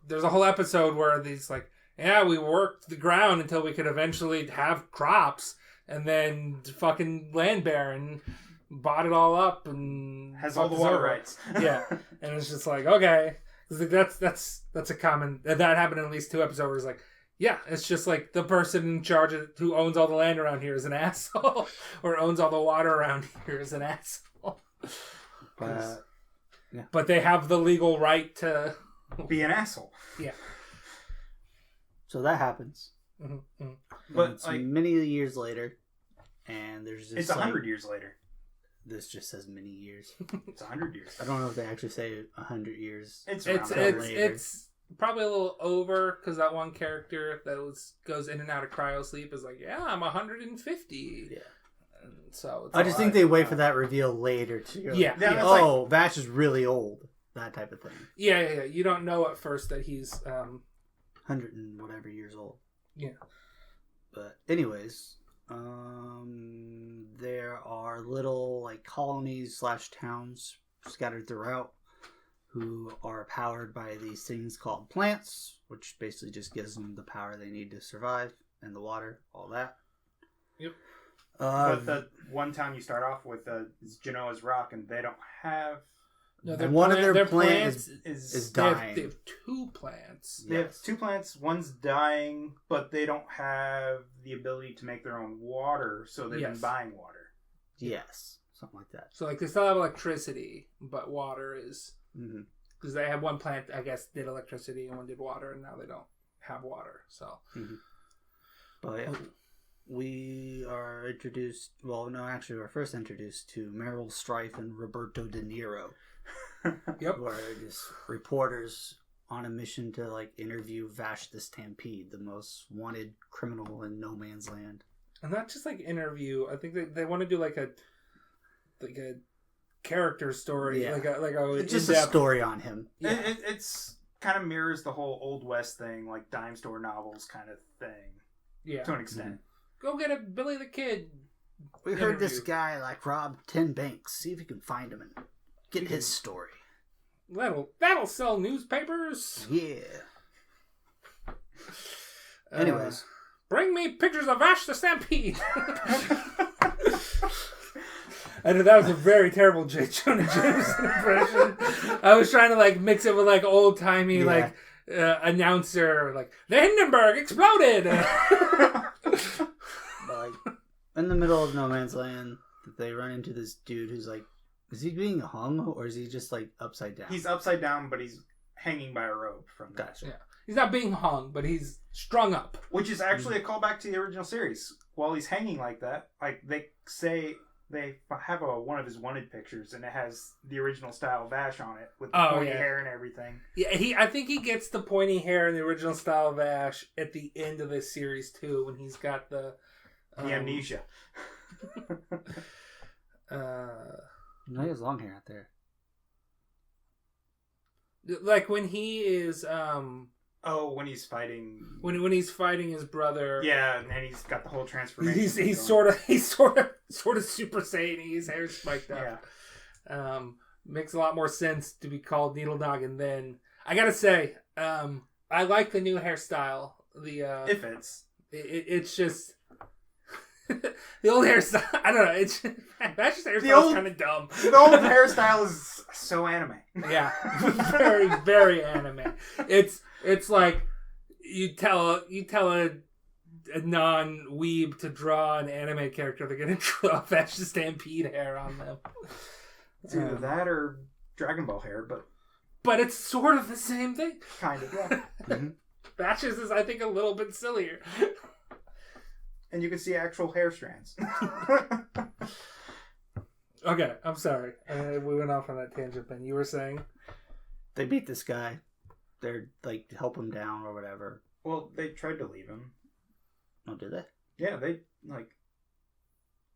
there's a whole episode where these we worked the ground until we could eventually have crops, and then fucking Land Baron bought it all up and has all the water rights. Yeah, and it's just okay, that's a common that happened in at least 2 episodes. It's just the person in charge of who owns all the land around here is an asshole, or owns all the water around here is an asshole. But they have the legal right to be an asshole. Yeah. So that happens. Mm-hmm. But it's many years later, and there's just it's 100 years later. This just says many years. It's 100 years. I don't know if they actually say 100 years. It's probably a little over, because that one character that goes in and out of cryo sleep is I'm 150. Yeah. And so I just think they wait for that reveal later to go. Vash is really old. That type of thing. Yeah. You don't know at first that he's 100 and whatever years old. Yeah. But anyways, there are little colonies / towns scattered throughout who are powered by these things called plants, which basically just gives them the power they need to survive, and the water, all that. Yep. But the one town you start off with is Genoa's Rock, and they don't have... No, of their plants is dying. They have 2 plants. They have 2 plants. One's dying, but they don't have the ability to make their own water, so they've been buying water. Yes, something like that. So they still have electricity, but water is... Because they had one plant, I guess, did electricity and one did water, and now they don't have water. So, But we are introduced. Well, no, actually, we're first introduced to Meryl Streep and Roberto De Niro. Yep. Who are just reporters on a mission to interview Vash the Stampede, the most wanted criminal in No Man's Land. And not just interview. I think they want to do a character story, it's just a story on him. Yeah. It's kind of mirrors the whole Old West thing, dime store novels kind of thing. Yeah, to an extent. Go get a Billy the Kid. We heard this guy robbed 10 banks. See if you can find him and get his story. That'll sell newspapers. Yeah. Anyways, bring me pictures of Vash the Stampede. I know that was a very terrible Jonah Jameson impression. I was trying to mix it with old timey announcer, the Hindenburg exploded. In the middle of No Man's Land, they run into this dude who's is he being hung or is he just upside down? He's upside down, but he's hanging by a rope from that. Gotcha. Yeah, he's not being hung, but he's strung up, which is actually a callback to the original series. While he's hanging like that, they say. They have one of his wanted pictures, and it has the original style Vash on it with the pointy hair and everything. Yeah, I think he gets the pointy hair in the original style Vash at the end of this series too, when he's got the amnesia. No, he has long hair out there. When he is when he's fighting. When he's fighting his brother. Yeah, and he's got the whole transformation. He's sort of Super Saiyan. His hair's spiked up. Yeah. Makes a lot more sense to be called Needle Noggin than I gotta say, I like the new hairstyle. It fits. It's just the old hairstyle. I don't know. It's Bash's hairstyle is kind of dumb. The old hairstyle is so anime. Yeah, very very anime. It's like you tell a non-weeb to draw an anime character, they're gonna draw Bash's Stampede hair on them. It's either that or Dragon Ball hair, but it's sort of the same thing. Kind of, yeah. Mm-hmm. Batches is, I think, a little bit sillier. And you can see actual hair strands. Okay, I'm sorry. We went off on that tangent, Ben. You were saying? They beat this guy. They're like, help him down or whatever. Well, they tried to leave him. Oh, did they? Yeah, they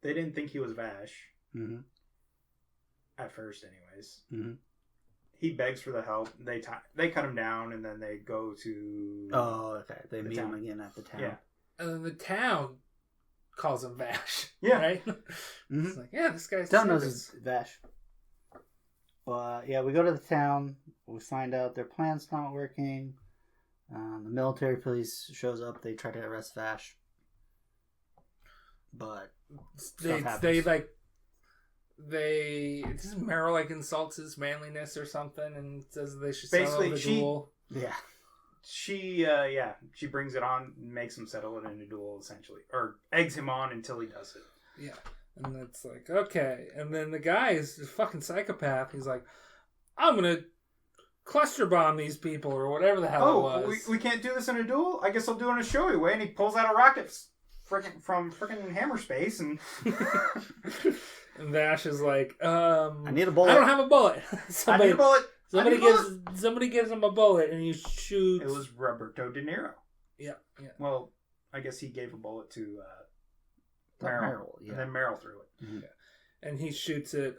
didn't think he was Vash. Mm-hmm. At first, anyways. Mm-hmm. He begs for the help. They cut him down, and then they go to... Oh, okay. They meet town. him again at the town. Yeah. And then the town calls him Vash. Yeah. Right? Mm-hmm. It's like, yeah, this guy's... Town knows it's Vash. But, yeah, we go to the town. We find out their plan's not working. The military police shows up. They try to arrest Vash. But This Meryl like insults his manliness or something and says they should Basically, settle the duel. Yeah. She brings it on, makes him settle it in a duel, essentially. Or eggs him on until he does it. Yeah. And it's like, okay. And then the guy is a fucking psychopath. He's like, I'm going to cluster bomb these people or whatever the hell it was. We can't do this in a duel? I guess I'll do it in a showy way. And he pulls out a rocket from frickin' hammer space and... And Vash is like, I need a bullet. I don't have a bullet. I need a bullet. Somebody gives him a bullet and he shoots. It was Roberto De Niro. Yeah. Well, I guess he gave a bullet to Meryl. Yeah. And then Meryl threw it. Mm-hmm. Yeah. And he shoots it,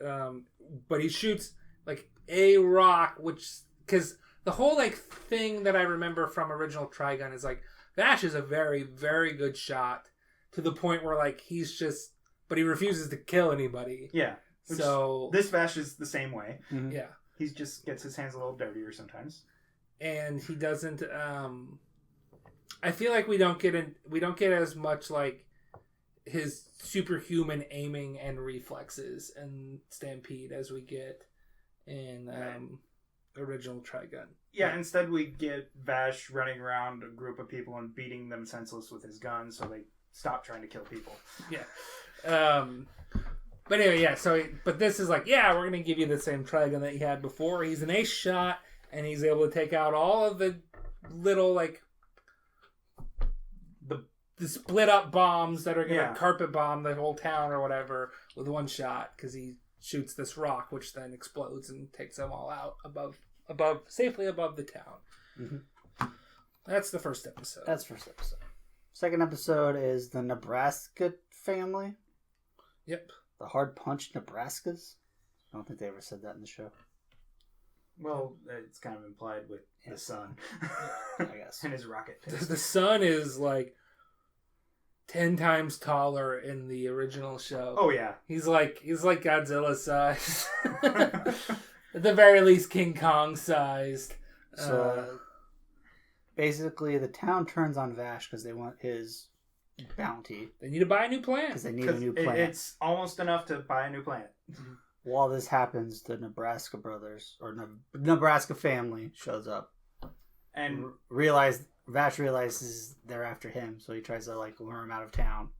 but he shoots like a rock, because the whole like thing that I remember from original Trigun is like Vash is a very, very good shot to the point where like but he refuses to kill anybody. Yeah. So this Vash is the same way. Mm-hmm. Yeah. He just gets his hands a little dirtier sometimes. And he doesn't I feel like we don't get as much like his superhuman aiming and reflexes in Stampede as we get in original Trigun. Yeah, instead we get Vash running around a group of people and beating them senseless with his gun so they stop trying to kill people. Yeah. But anyway, yeah, but this is like, yeah, we're going to give you the same Trigun that he had before. He's an ace shot, and he's able to take out all of the little, like, the split-up bombs that are going to carpet bomb the whole town or whatever with one shot, because he shoots this rock, which then explodes and takes them all out safely above the town. Mm-hmm. That's the first episode. Second episode is the Nebraska family. Yep. The Hard Punch Nebraskas. I don't think they ever said that in the show. Well, it's kind of implied with the sun. I guess. And his rocket. The sun is like 10 times taller in the original show. Oh yeah. He's like Godzilla sized. At the very least King Kong sized. So basically the town turns on Vash because they want his bounty. They need to buy a new plant. Because they need a new plant. It's almost enough to buy a new plant. While this happens, the Nebraska brothers, or Nebraska family, shows up. And Vash realizes they're after him, so he tries to lure him out of town.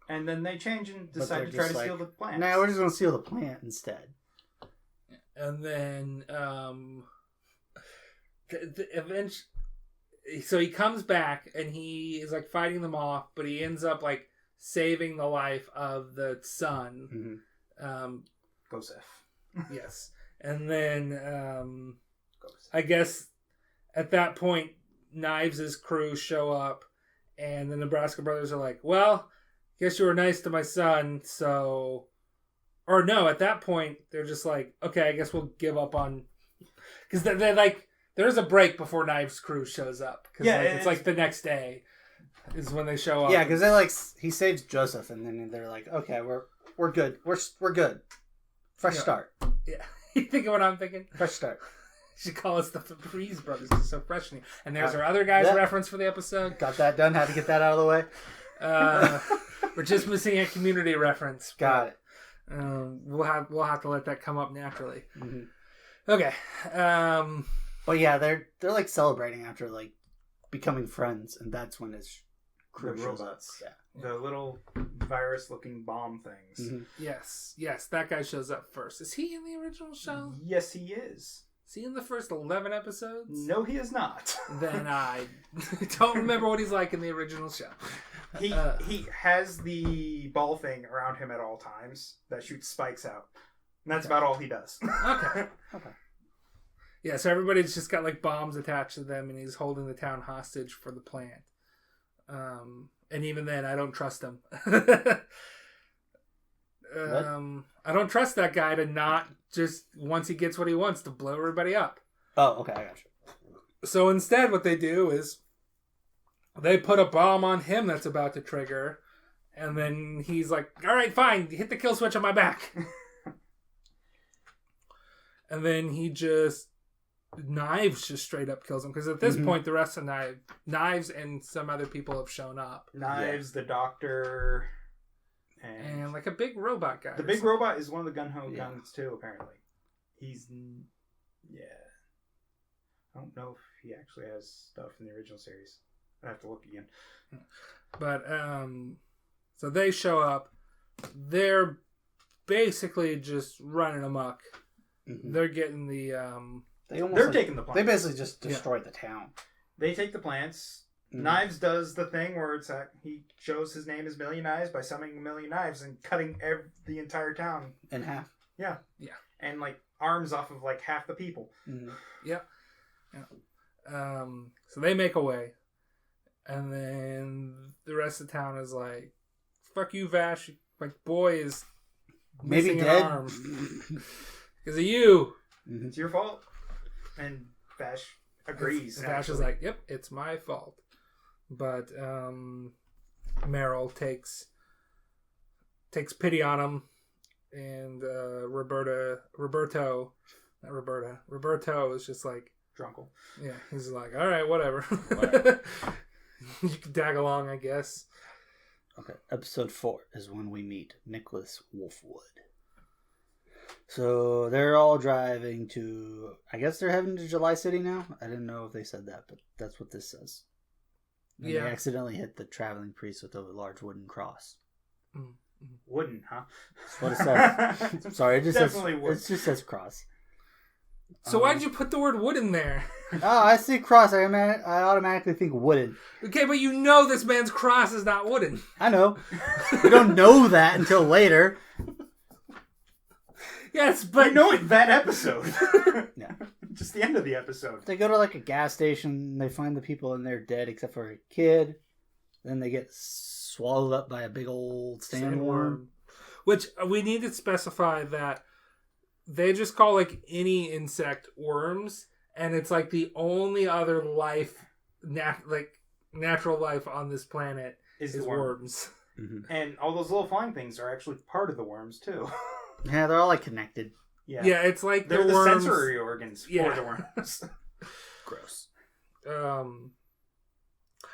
And then they change and decide to try to steal the plant. Nah, we're just going to steal the plant instead. And then, so he comes back and he is fighting them off, but he ends up saving the life of the son. Mm-hmm. Gosef. Yes. And then I guess at that point Knives' crew show up and the Nebraska brothers are like, well, guess you were nice to my son, so... Or no, at that point they're just like, okay, I guess we'll give up on... Because they're like... There's a break before Knives' crew shows up. Because it's the next day is when they show up. Yeah, because he saves Joseph, and then they're like, okay, we're good. We're good. Fresh start. Yeah. You think of what I'm thinking? Fresh start. should call us the Freeze Brothers. It's so fresh in here. And there's our other guy's reference for the episode. Got that done. Had to get that out of the way. We're just missing a Community reference. Got it. We'll have to let that come up naturally. Mm-hmm. Okay. But yeah, they're like celebrating after like becoming friends, and that's when his crew shows up. Yeah. The little virus-looking bomb things. Mm-hmm. Yes, that guy shows up first. Is he in the original show? Yes, he is. Is he in the first 11 episodes? No, he is not. Then I don't remember what he's like in the original show. He has the ball thing around him at all times that shoots spikes out. And that's about all he does. Okay. Yeah, so everybody's just got like bombs attached to them, and he's holding the town hostage for the plant. And even then, I don't trust him. I don't trust that guy to not just, once he gets what he wants, to blow everybody up. Oh, okay, I got you. So instead, what they do is they put a bomb on him that's about to trigger, and then he's like, all right, fine, hit the kill switch on my back. And then he just Knives just straight up kills him, because at this point the rest of Knives and some other people have shown up. Knives, the doctor, and like a big robot guy. The big robot is one of the gun-ho guns too, apparently. He's I don't know if he actually has stuff in the original series. I have to look again. But so they show up. They're basically just running amok. Mm-hmm. They're getting the They're taking the plants. They basically just destroyed the town. They take the plants. Mm-hmm. Knives does the thing where it's he shows his name is Million Knives by summoning a million knives and cutting the entire town in half. Yeah. And like arms off of like half the people. Mm-hmm. Yeah. So they make away, and then the rest of the town is like, "Fuck you, Vash! My boy is maybe missing dead an arm because of you. It's your fault." And Vash agrees. Vash is like, "Yep, it's my fault." But Meryl takes pity on him, and Roberto is just like, Drunkle. Yeah, he's like, all right, whatever. You can tag along, I guess. Okay, episode 4 is when we meet Nicholas Wolfwood. So they're all driving to, I guess they're heading to July City now. I didn't know if they said that, but that's what this says. And they accidentally hit the traveling priest with a large wooden cross. Mm-hmm. Wooden, huh? That's what it says. Sorry, it just says cross. So why did you put the word wood in there? Oh, I see cross. I automatically think wooden. Okay, but you know this man's cross is not wooden. I know. We don't know that until later. Yes, but... I know it that episode. Yeah. Just the end of the episode. They go to like a gas station. They find the people in there dead except for a kid. Then they get swallowed up by a big old sandworm. Which we need to specify that they just call like any insect worms, and it's like the only other life, natural life on this planet is worms. Mm-hmm. And all those little flying things are actually part of the worms too. Yeah, they're all like connected. Yeah, it's like they're the worms, sensory organs for the worms. Gross. I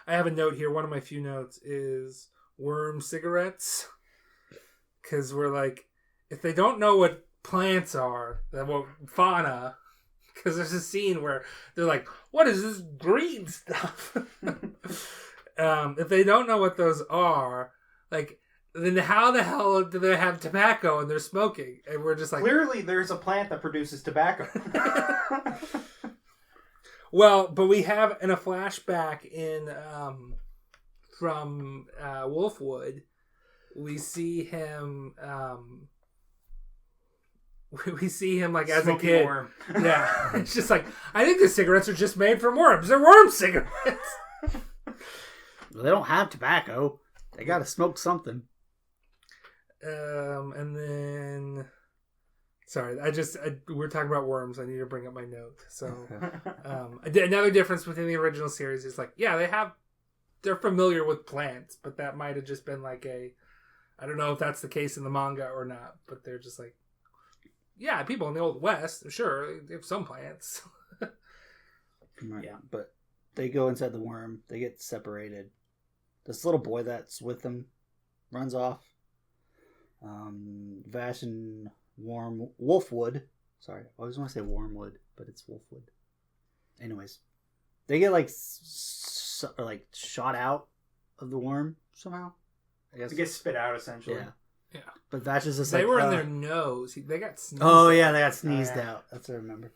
have a note here. One of my few notes is worm cigarettes, because we're like, if they don't know what plants are, well, fauna, because there's a scene where they're like, what is this green stuff? If they don't know what those are, like, then how the hell do they have tobacco and they're smoking? And we're just like, clearly there's a plant that produces tobacco. Well, but we have in a flashback from Wolfwood, we see him like as smoking a kid. Worm. Yeah. It's just like, I think the cigarettes are just made from worms. They're worm cigarettes. Well, they don't have tobacco. They gotta smoke something. And then, sorry, we're talking about worms. I need to bring up my note. So, another difference within the original series is like, yeah, they're familiar with plants, but that might have just been like I don't know if that's the case in the manga or not, but they're just like, yeah, people in the Old West, sure, they have some plants. Right. Yeah. But they go inside the worm. They get separated. This little boy that's with them runs off. Vash and Wolfwood. Sorry, I always want to say Wormwood, but it's Wolfwood. Anyways, they get shot out of the worm somehow. I guess It gets spit out essentially. Yeah. But Vash is just they like were in their nose. They got sneezed Oh out. yeah, they got sneezed out. That's what I remember.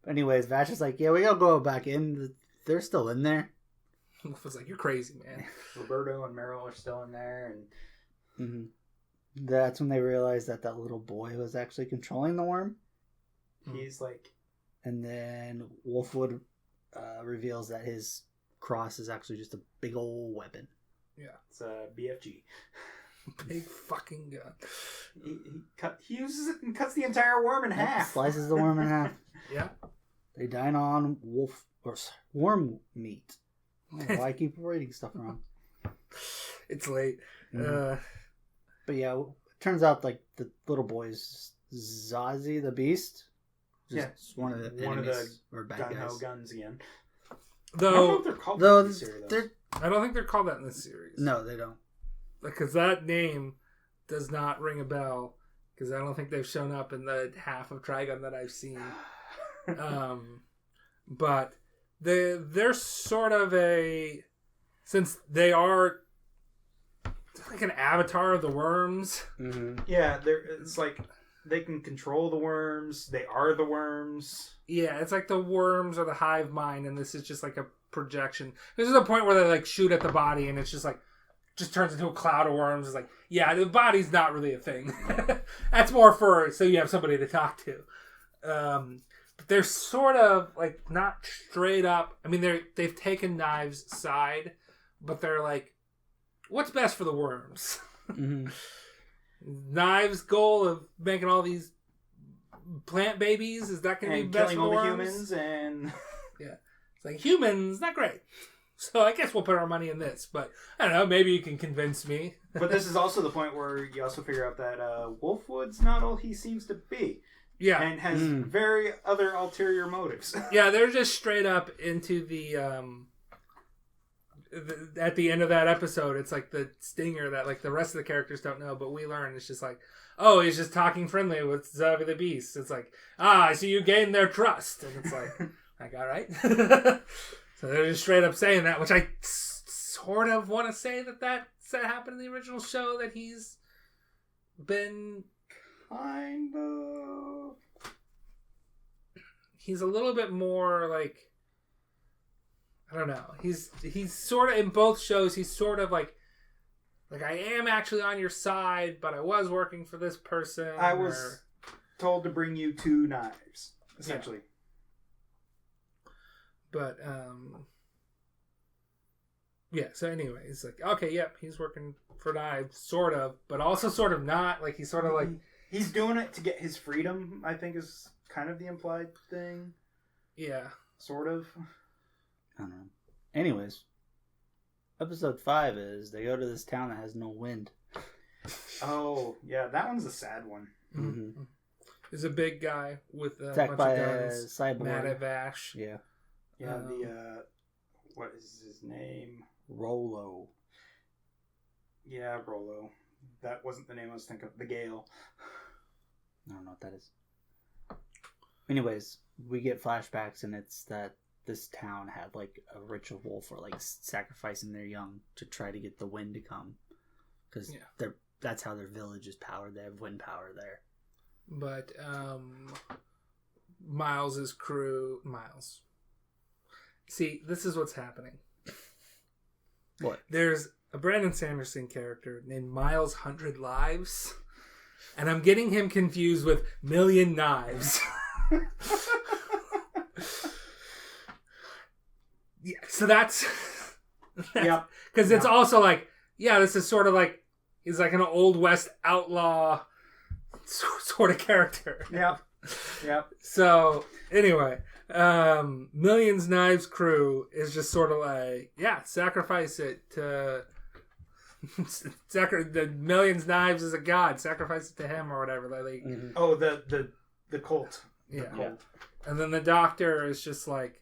But anyways, Vash is like, yeah, we gotta go back in. They're still in there. Wolf was like, "You're crazy, man." Roberto and Meryl are still in there, and That's when they realize that little boy was actually controlling the worm. he's like, And then Wolfwood reveals that his cross is actually just a big old weapon. Yeah, it's a BFG. big fucking gun. He uses it and cuts the entire worm in half. Slices the worm in half. Yeah. They dine on worm meat. Why I keep reading stuff wrong? It's late. But yeah, it turns out like the little boy's Zazie the Beast. Just one of the enemies or bad guys. Guns again. Though, I don't know if they're called that in the series, I don't think they're called that in this series. No, they don't. Because that name does not ring a bell. Because I don't think they've shown up in the half of Trigun that I've seen. But they're sort of since they are like an avatar of the worms. Mm-hmm. Yeah, it's like they can control the worms. They are the worms. Yeah, it's like the worms are the hive mind, and this is just like a projection. This is a point where they like shoot at the body, and it's just like just turns into a cloud of worms. It's like, yeah, the body's not really a thing. That's more for so you have somebody to talk to. But they're sort of like not straight up. I mean, they've taken Knives' side, but they're like, what's best for the worms? Mm-hmm. Knives' goal of making all these plant babies, is that going to be best killing for the all the worms? humans and Yeah, it's like humans not great, so I guess we'll put our money in this. But I don't know, maybe you can convince me. But this is also the point where you also figure out that Wolfwood's not all he seems to be. Yeah, And has very other ulterior motives. yeah, they're just straight up into the at the end of that episode, it's like the stinger that like the rest of the characters don't know, but we learn. It's just like, oh, he's just talking friendly with Zavi the Beast. It's like, I see you gained their trust, and it's like, all right. So they're just straight up saying that, which I sort of want to say that happened in the original show, that he's been Kind of. He's a little bit more like, I don't know. He's sort of in both shows. He's sort of like I am actually on your side, but I was working for this person. I was told to bring you 2 knives, essentially. Yeah. But yeah. So anyway, it's like, okay, yep, he's working for Knives, sort of, but also sort of not. Like he's sort of like he's doing it to get his freedom, I think is kind of the implied thing. Yeah. Sort of. I don't know. Anyways, episode 5 is they go to this town that has no wind. Oh, yeah, that one's a sad one. Mm-hmm. There's a big guy with a attacked bunch by of a guns, cyborg. mad at Vash. Yeah. Yeah, what is his name? Rolo. Yeah, Rolo. That wasn't the name I was thinking of. The Gale. I don't know what that is. Anyways, we get flashbacks, and it's that this town had like a ritual for like sacrificing their young to try to get the wind to come, because that's how their village is powered. They have wind power there. But Miles's crew, See, this is what's happening. What? There's a Brandon Sanderson character named Miles 100 Lives, and I'm getting him confused with Million Knives. Yeah, so that's Yep. Because it's also like, yeah, this is sort of like, he's like an Old West outlaw sort of character. Yep. Yep. So, anyway, Millions Knives crew is just sort of like, yeah, sacrifice it to... the Millions Knives is a god. Sacrifice it to him or whatever. Like, Oh, the cult. Yeah. The cult. And then the doctor is just like,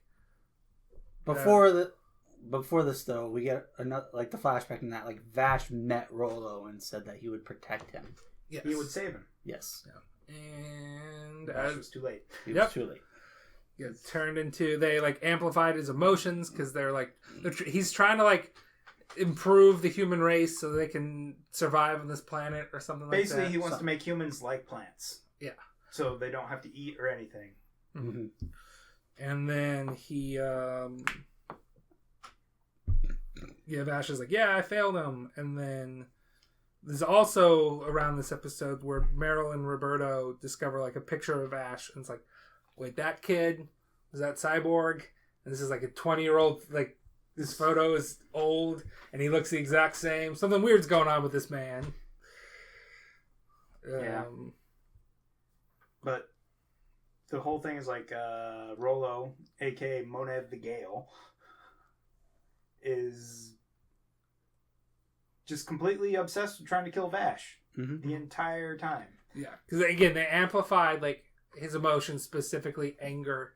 Before this though, we get another like the flashback in that like Vash met Roewe and said that he would protect him. Yes. He would save him. Yes. Yeah. And Vash was too late. He was too late. It turned into they like amplified his emotions because he's trying to like improve the human race so they can survive on this planet or something like that. Basically, he wants to make humans like plants. Yeah. So they don't have to eat or anything. Mm-hmm. And then he, Vash is like, yeah, I failed him. And then there's also around this episode where Meryl and Roberto discover like a picture of Vash, and it's like, wait, that kid was that cyborg, and this is like a 20-year-old. Like this photo is old, and he looks the exact same. Something weird's going on with this man. Yeah. But the whole thing is like Roewe, a.k.a. Moned the Gale, is just completely obsessed with trying to kill Vash the entire time. Yeah, because again, they amplified like his emotions, specifically anger,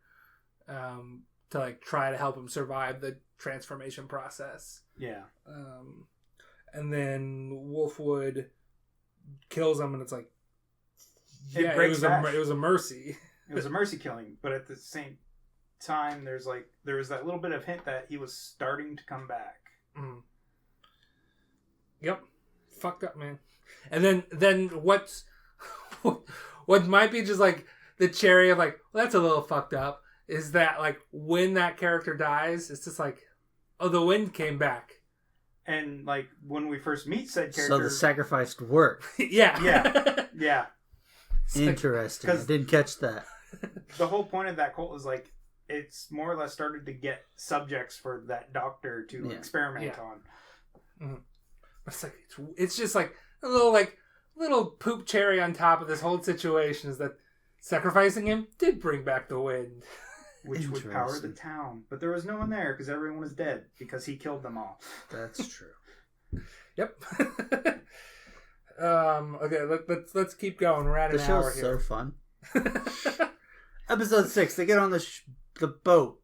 to like try to help him survive the transformation process. Yeah. And then Wolfwood kills him, and it's like, It was a mercy. It was a mercy killing, but at the same time, there was that little bit of hint that he was starting to come back. Mm. Yep, fucked up, man. And then what might be just like the cherry of like, well, that's a little fucked up, is that like when that character dies, it's just like, oh, the wind came back. And like when we first meet said character, So the sacrifice worked. Yeah. Yeah. Interesting. I didn't catch that. The whole point of that cult is like it's more or less started to get subjects for that doctor to experiment on. Mm-hmm. It's like it's just like a little poop cherry on top of this whole situation is that sacrificing him did bring back the wind, which would power the town. But there was no one there because everyone was dead because he killed them all. That's true. Yep. Okay, let's keep going. We're at an hour here. The show's so fun. Episode 6, they get on the boat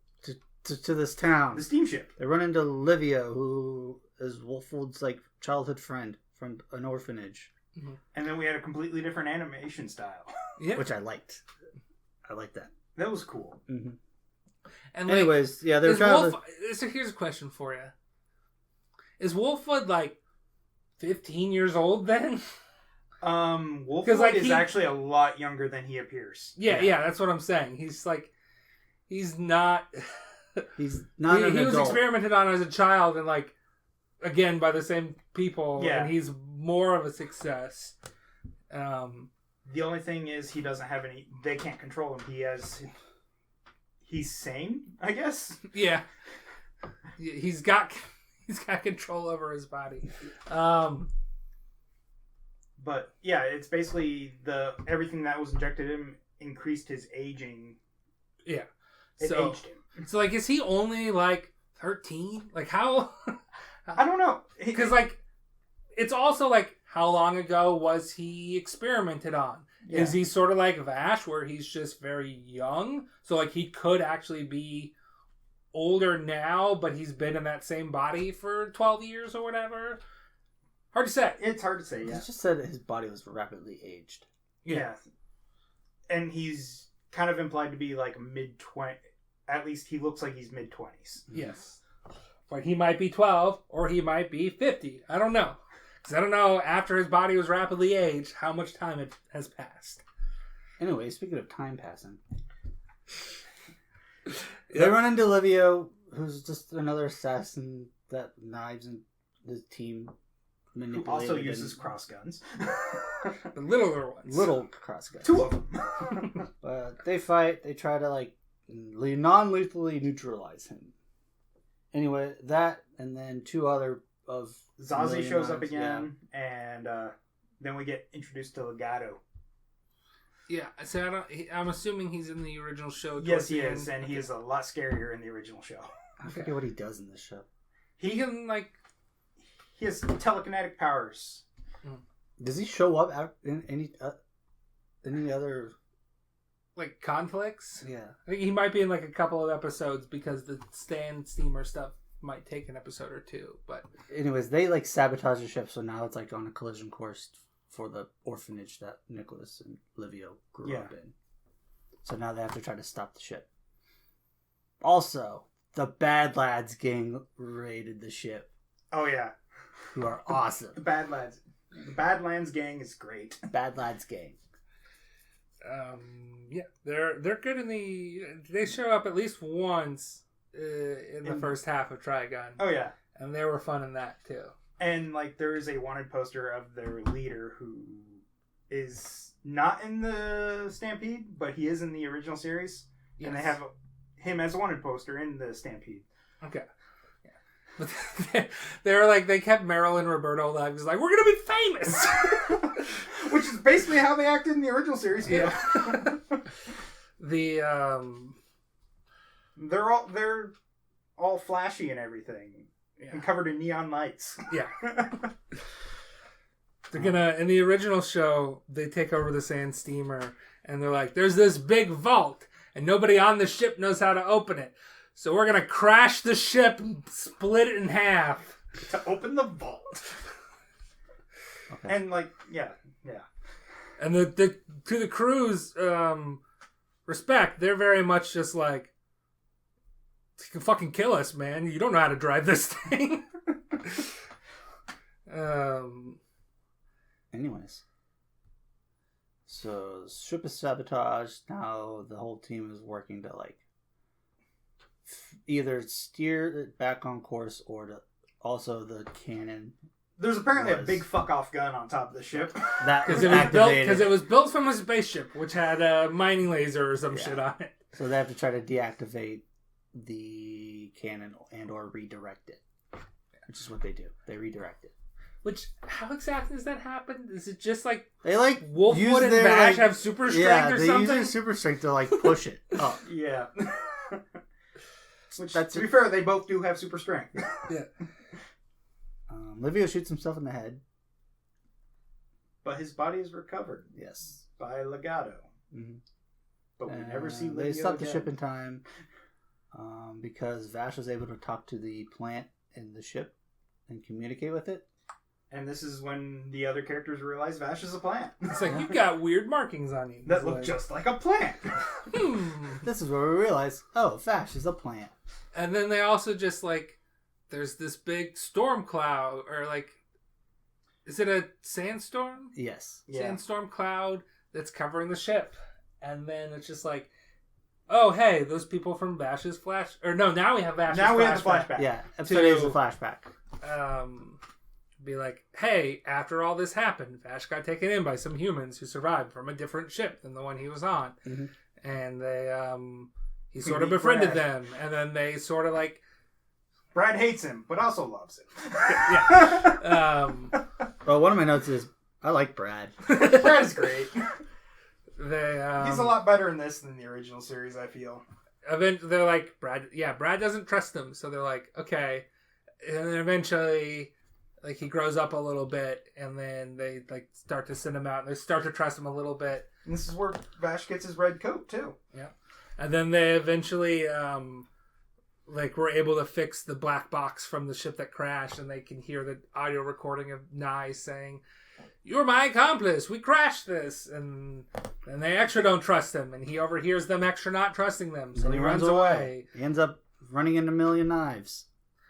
to this town. The steamship. They run into Livia, who is Wolfwood's like childhood friend from an orphanage. Mm-hmm. And then we had a completely different animation style. Yeah. Which I liked. I liked that. That was cool. Mm-hmm. And anyways, yeah, they're trying to... So here's a question for you. Is Wolfwood like 15 years old then? Wolfwood like, is actually a lot younger than he appears. Yeah, that's what I'm saying. He's not he was experimented on as a child and like again by the same people, and he's more of a success. The only thing is he doesn't have any, they can't control him. He's sane, I guess. Yeah. He's got control over his body. But yeah, it's basically everything that was injected in him increased his aging. Yeah. It aged him. So like, is he only like 13? Like how? I don't know. Because like, it's also like, how long ago was he experimented on? Yeah. Is he sort of like Vash, where he's just very young? So like, he could actually be older now, but he's been in that same body for 12 years or whatever. Hard to say. It's hard to say, yeah. He just said that his body was rapidly aged. Yeah. And he's kind of implied to be like mid-20s. At least he looks like he's mid-20s. Yes. But he might be 12 or he might be 50. I don't know. Because I don't know, after his body was rapidly aged, how much time it has passed. Anyway, speaking of time passing. They run into Livio, who's just another assassin that Knives and his team manipulated. Who also uses cross guns. The littler ones. Little cross guns. 2 of them. But they fight. They try to like non-lethally neutralize him. Anyway, that and then 2 other of Zazie shows up again, and then we get introduced to Legato. Yeah, so I'm assuming he's in the original show. Yes, he is, and he is a lot scarier in the original show. I forget what he does in this show. He can like, he has telekinetic powers. Does he show up in any other like conflicts. Yeah. I think he might be in like a couple of episodes because the stand steamer stuff might take an episode or two. But anyways, they like sabotage the ship, so now it's like on a collision course for the orphanage that Nicholas and Livio grew up in. So now they have to try to stop the ship. Also, the Badlands gang raided the ship. Oh yeah, who are awesome. The Badlands gang is great. Badlands gang. Yeah, they're good in the. They show up at least once in the first half of Trigun. Oh yeah, and they were fun in that too. And like there is a wanted poster of their leader who is not in the Stampede, but he is in the original series, and they have him as a wanted poster in the Stampede. Okay. But they were like, they kept Meryl and Roberto alive. He's like, we're going to be famous! Which is basically how they acted in the original series. Yeah. They're all flashy and everything. Yeah. And covered in neon lights. Yeah. They're gonna, in the original show, they take over the sand steamer and they're like, there's this big vault and nobody on the ship knows how to open it. So we're going to crash the ship and split it in half. To open the vault. Okay. And like, yeah. And to the crew's respect, they're very much just like, you can fucking kill us, man. You don't know how to drive this thing. Anyways. So the ship is sabotaged. Now the whole team is working to like either steer it back on course or to also the cannon. There's apparently a big fuck off gun on top of the ship. That was activated because it was built from a spaceship, which had a mining laser or some shit on it. So they have to try to deactivate the cannon and or redirect it, which is what they do. They redirect it. Which, how exactly does that happen? Is it just like they like Wolfwood and Vash have super strength or something? Yeah, they use their super strength to like push it up. Yeah. Which, to be fair, they both do have super strength. Yeah. Livio shoots himself in the head. But his body is recovered. Yes. By Legato. Mm-hmm. But we never see Livio They stopped again. The ship in time because Vash was able to talk to the plant in the ship and communicate with it. And this is when the other characters realize Vash is a plant. It's like, you've got weird markings on you. That look just like a plant. This is where we realize, oh, Vash is a plant. And then they also just like, there's this big storm cloud, or like, is it a sandstorm? Yes. Sandstorm cloud that's covering the ship. And then it's just like, oh, hey, those people from Vash's flash... Or no, now we have Vash's flashback. Now we have the flashback. Yeah, episode 8 is a flashback. Be like, hey, after all this happened, Vash got taken in by some humans who survived from a different ship than the one he was on. Mm-hmm. And they, he sort of befriended them. And then they sort of like... Brad hates him, but also loves him. Yeah. Well, one of my notes is, I like Brad. Brad is great. He's a lot better in this than the original series, I feel. They're like, Brad doesn't trust them. So they're like, okay. And then eventually... Like, he grows up a little bit, and then they, like, start to send him out, and they start to trust him a little bit. And this is where Vash gets his red coat, too. Yeah. And then they eventually, were able to fix the black box from the ship that crashed, and they can hear the audio recording of Nye saying, "You're my accomplice, we crashed this!" And they extra don't trust him, and he overhears them extra not trusting them, so he runs away. He ends up running into a million knives.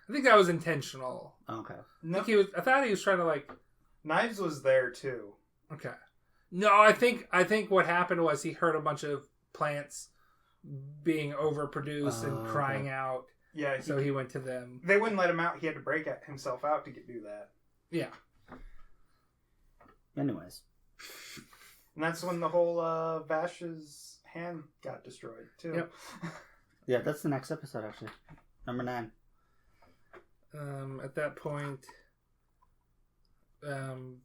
I think that was intentional. Okay. No. I thought he was trying to like... Knives was there too. Okay. No, I think what happened was he heard a bunch of plants being overproduced and crying out. Yeah. So he went to them. They wouldn't let him out. He had to break himself out to do that. Yeah. Anyways. And that's when the whole Vash's hand got destroyed too. Yep. Yeah, that's the next episode actually. Number 9. At that point, the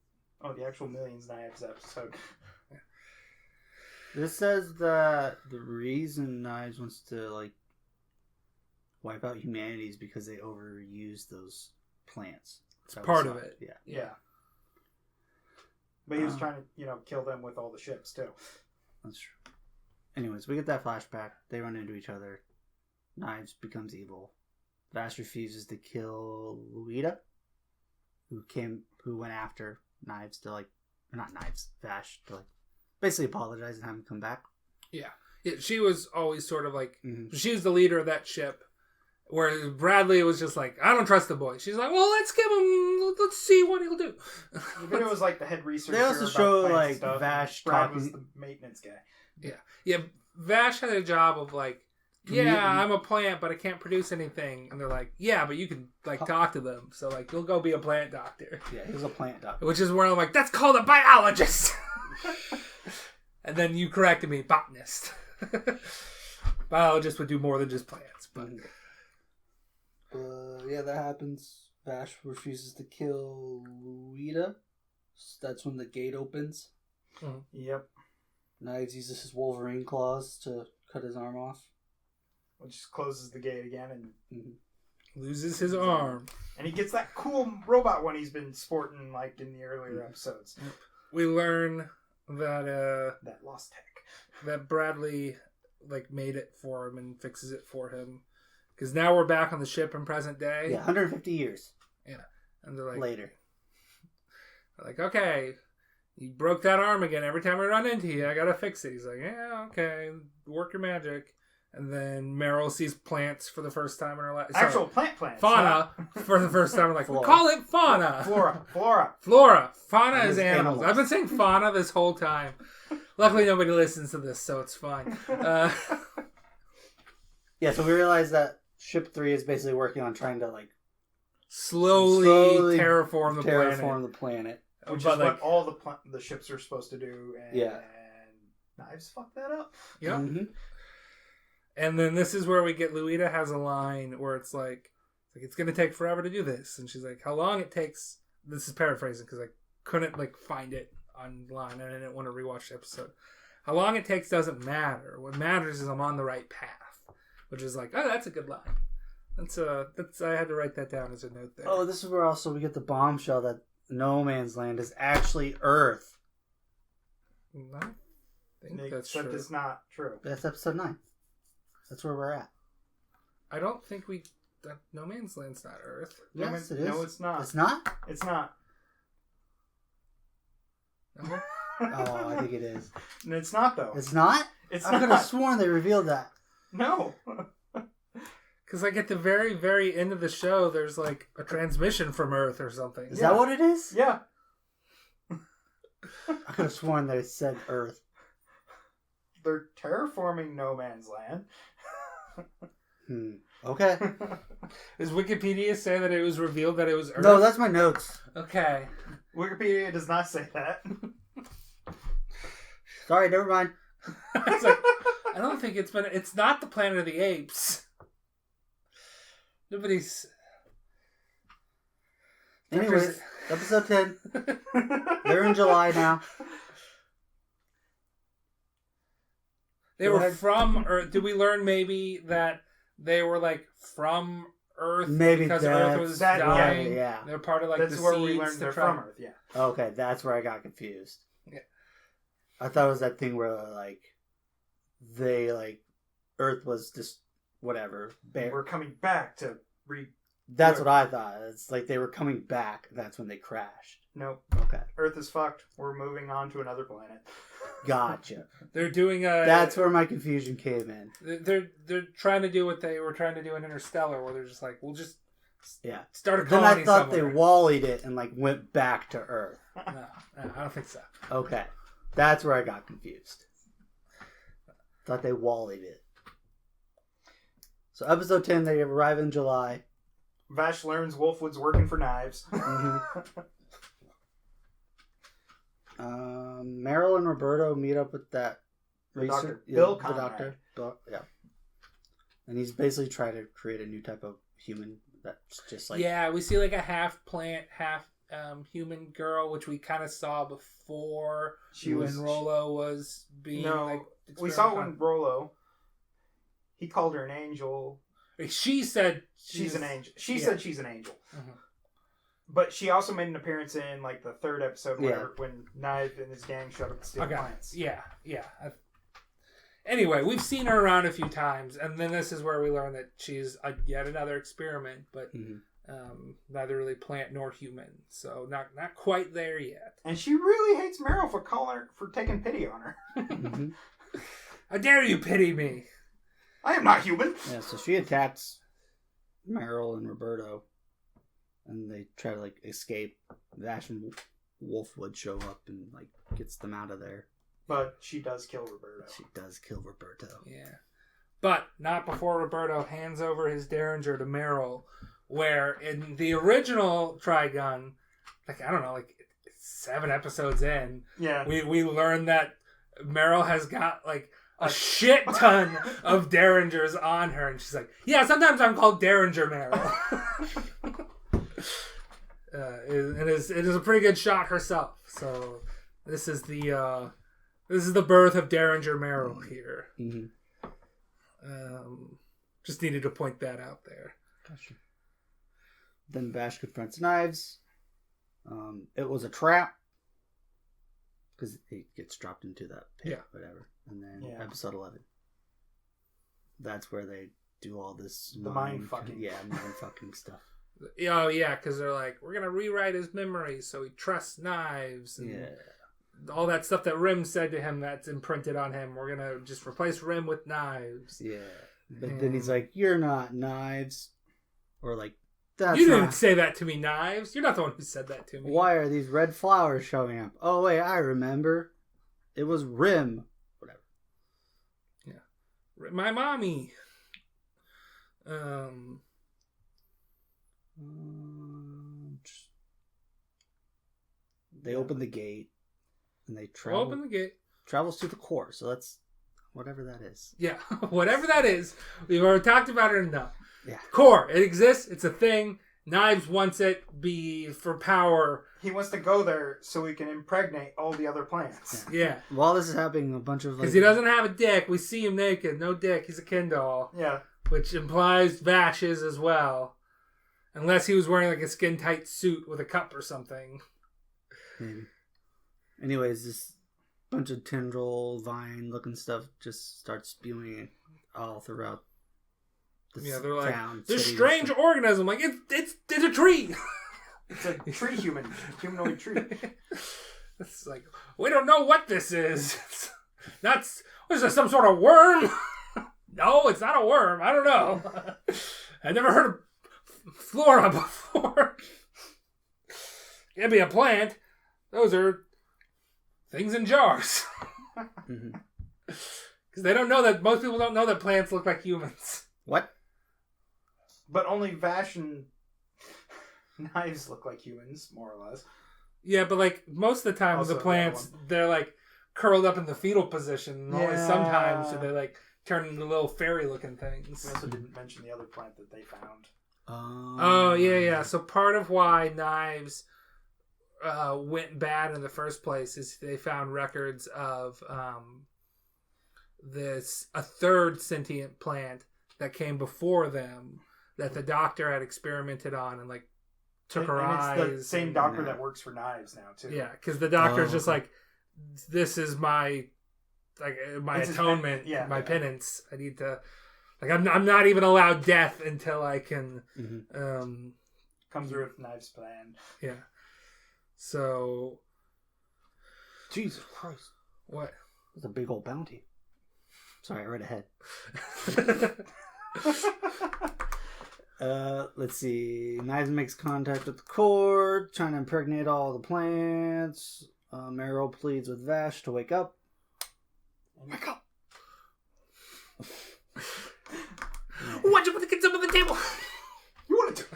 actual Millions Knives episode. This says that the reason Knives wants to like wipe out humanity is because they overuse those plants. It's part of it. Yeah. But he was trying to, kill them with all the ships too. That's true. anyways, we get that flashback. They run into each other. Knives becomes evil. Vash refuses to kill Luida, who went after Knives to like, or not Knives, Vash to like, basically apologize and have him come back. Yeah, she was always sort of like, she was the leader of that ship. Where Bradley was just like, I don't trust the boy. She's like, well, let's see what he'll do. But it was like the head researcher. They also show like stuff, Vash Brad talking. was the maintenance guy. Yeah. Vash had a job of like, I'm a plant, but I can't produce anything. And they're like, yeah, but you can like talk to them. So like, you'll go be a plant doctor. Yeah, he was a plant doctor. Which is where I'm like, that's called a biologist. And then you corrected me, botanist. Biologist would do more than just plants, but. Yeah, that happens. Vash refuses to kill Luida. That's when the gate opens. Yep. Knives uses his Wolverine claws to cut his arm off. Which closes the gate again and loses his arm. And he gets that cool robot one he's been sporting like in the earlier episodes. We learn that that lost tech. That Bradley like made it for him and fixes it for him. Because now we're back on the ship in present day. Yeah, 150 years. Yeah. And they're like... Later. They're like, okay, you broke that arm again. Every time I run into you, I gotta fix it. He's like, yeah, okay, work your magic. And then Meryl sees plants for the first time in her life. Actual plants. Fauna for the first time. We're like, we'll call it fauna. Flora. Fauna is animals. I've been saying fauna this whole time. Luckily, nobody listens to this, so it's fine. Yeah, so we realized that Ship 3 is basically working on trying to, like... Slowly terraform the planet. Which is what all the ships are supposed to do. And Knives fucked that up. Yep. Mm-hmm. And then this is where we get Luida has a line where it's like it's going to take forever to do this. And she's like, how long it takes... This is paraphrasing because I couldn't, like, find it online and I didn't want to rewatch the episode. How long it takes doesn't matter. What matters is I'm on the right path. Which is like, oh, that's a good line. That's I had to write that down as a note there. Oh, this is where also we get the bombshell that No Man's Land is actually Earth. I think that's true. Except it's not true. That's episode 9. That's where we're at. I don't think No Man's Land's not Earth. Yes, it is. No, it's not. It's not? It's not. No? Oh, I think it is. No, it's not, though. It's not? I could have sworn they revealed that. No. Because like at the very, very end of the show, there's like a transmission from Earth or something. Is that what it is? Yeah. I could have sworn they said Earth. They're terraforming No Man's Land. Okay. Does Wikipedia say that it was revealed that it was Earth? No, that's my notes. Okay. Wikipedia does not say that. Sorry, never mind. It's like, I don't think it's not the Planet of the Apes. Nobody's... Anyways, episode 10. They're in July now. They were from Earth. Did we learn maybe that they were like from Earth maybe because Earth was dying? Yeah. They're part of like that's the where seeds we learned they're from Earth, yeah. Okay, that's where I got confused. Yeah. I thought it was that thing where like they like Earth was just whatever. We're coming back to That's what I thought. It's like they were coming back. That's when they crashed. Nope. Okay. Earth is fucked. We're moving on to another planet. Gotcha. They're doing a... That's where my confusion came in. They're trying to do what they were trying to do in Interstellar, where they're just like, we'll just start a Then colony I thought somewhere. they wallied it and like went back to Earth. No, I don't think so. Okay. That's where I got confused. Thought they wallied it. So episode 10, they arrive in July. Vash learns Wolfwood's working for Knives. Mm-hmm. Meryl and Roberto meet up with that Doctor Bill Conrad. the doctor. Yeah. And he's basically trying to create a new type of human that's just like... Yeah, we see like a half plant, half human girl, which we kind of saw before when Roewe was being... we saw when Roewe... He called her an angel. She said she's an angel. She said she's an angel. Mm-hmm. But she also made an appearance in like the third episode when Knife and his gang showed up to steal plants. Yeah. Anyway, we've seen her around a few times, and then this is where we learn that she's yet another experiment, but neither really plant nor human, so not quite there yet. And she really hates Meryl for taking pity on her. How dare you pity me? I am not human. Yeah, so she attacks Meryl and Roberto, and they try to like escape. Vash and Wolfwood show up and like gets them out of there. But she does kill Roberto. She does kill Roberto. Yeah. But not before Roberto hands over his Derringer to Meryl, where in the original Trigun, like, I don't know, like 7 episodes in, we learn that Meryl has got like a shit ton of Derringers on her, and she's like, yeah, sometimes I'm called Derringer Meryl. It is a pretty good shot herself. So this is the birth of Derringer Meryl here. Mm-hmm. Just needed to point that out there. Gotcha. Then Vash confronts Knives. It was a trap because he gets dropped into that pit, whatever. And then episode 11. That's where they do all this mind fucking. Yeah, mind fucking stuff. Oh yeah, because they're like, we're gonna rewrite his memories so he trusts Knives. And all that stuff that Rim said to him that's imprinted on him. We're gonna just replace Rim with Knives. Yeah, but then he's like, "You're not Knives," or like, "That's you didn't say that to me, Knives. You're not the one who said that to me. Why are these red flowers showing up? Oh wait, I remember. It was Rim. Whatever. Yeah, my mommy. They open the gate and they travel. Open the gate. Travels to the core, so that's whatever that is. Yeah, whatever that is. We've already talked about it enough. Yeah. Core. It exists. It's a thing. Knives wants it be for power. He wants to go there so he can impregnate all the other plants. Yeah. While this is happening, a bunch of... Because he doesn't have a dick. We see him naked. No dick. He's a Ken doll. Yeah. Which implies Vash is as well. Unless he was wearing like a skin-tight suit with a cup or something. Maybe. Anyways, this bunch of tendril, vine-looking stuff just starts spewing all throughout the they're like, town. This strange organism. Like, it's a tree. It's a tree humanoid tree. It's like, we don't know what this is. What is this, some sort of worm? No, it's not a worm. I don't know. I've never heard of flora before. Can't be a plant. Those are things in jars. Because they don't know that, most people don't know that plants look like humans. What? But only Vash and Knives look like humans, more or less. Yeah, but like most of the time, Also, the plants, they're like curled up in the fetal position. Only sometimes do they like turn into little fairy looking things. We also didn't mention the other plant that they found. Oh, yeah. So part of why Knives went bad in the first place is they found records of a third sentient plant that came before them that the doctor had experimented on and like took her eyes. It's the same doctor that works for Knives now too. Yeah, because the doctor's just like, this is my atonement, my penance. I need to, like, I'm not even allowed death until I can come through with Knives' plan. Yeah. So, Jesus Christ! What? That's a big old bounty. Sorry, I read ahead. Let's see. Knives makes contact with the core, trying to impregnate all the plants. Meryl pleads with Vash to wake up. Wake up! Watch it when it gets up on the table. You want to do?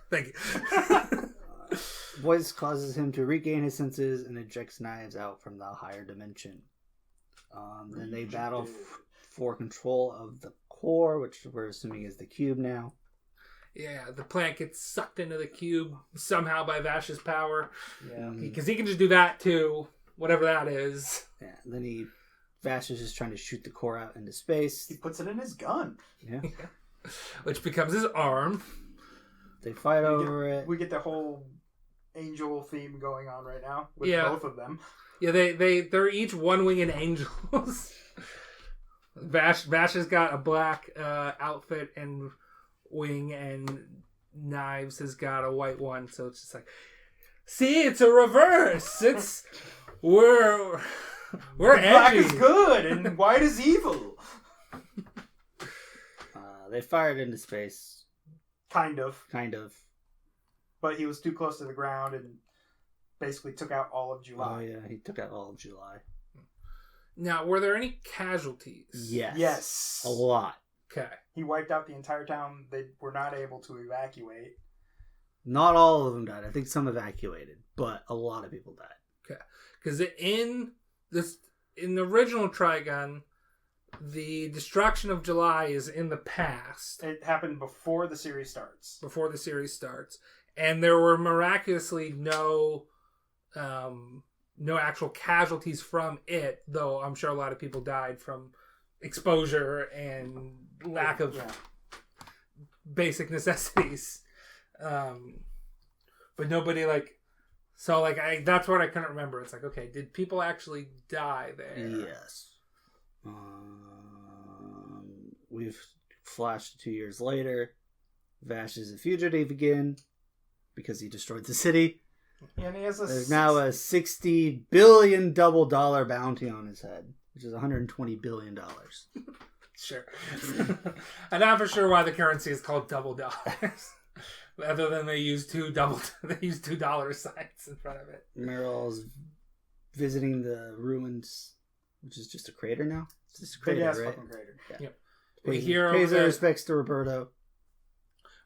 Thank you. Voice causes him to regain his senses and ejects Knives out from the higher dimension. Then they battle for control of the core, which we're assuming is the cube now. Yeah, the plant gets sucked into the cube somehow by Vash's power. Yeah, because he can just do that too, whatever that is. Yeah, then Vash is just trying to shoot the core out into space. He puts it in his gun. Yeah. Which becomes his arm. They fight over it. We get the whole angel theme going on right now with both of them. Yeah, they're each one-winged angels. Vash has got a black outfit and wing, and Knives has got a white one. So it's just like, see, it's a reverse. It's we're black edgy. is good and white is evil. They fired into space. Kind of. But he was too close to the ground and basically took out all of July. Oh yeah, he took out all of July. Now, were there any casualties? Yes. A lot. Okay. He wiped out the entire town. They were not able to evacuate. Not all of them died. I think some evacuated, but a lot of people died. Okay. Because in the original Trigun, the destruction of July is in the past. It happened before the series starts. And there were miraculously no actual casualties from it, though I'm sure a lot of people died from exposure and lack of basic necessities. But nobody that's what I couldn't remember. It's like, okay, did people actually die there? Yes. We've flashed 2 years later. Vash is a fugitive again because he destroyed the city. And he has There's now a $60 billion double dollar bounty on his head, which is $120 billion. Sure. I'm not for sure why the currency is called double dollars. Other than they use $2 signs in front of it. Meryl's visiting the ruins, which is just a crater now. It's just a crater, right? Fucking crater. Yeah. Yep. Pays her respects to Roberto.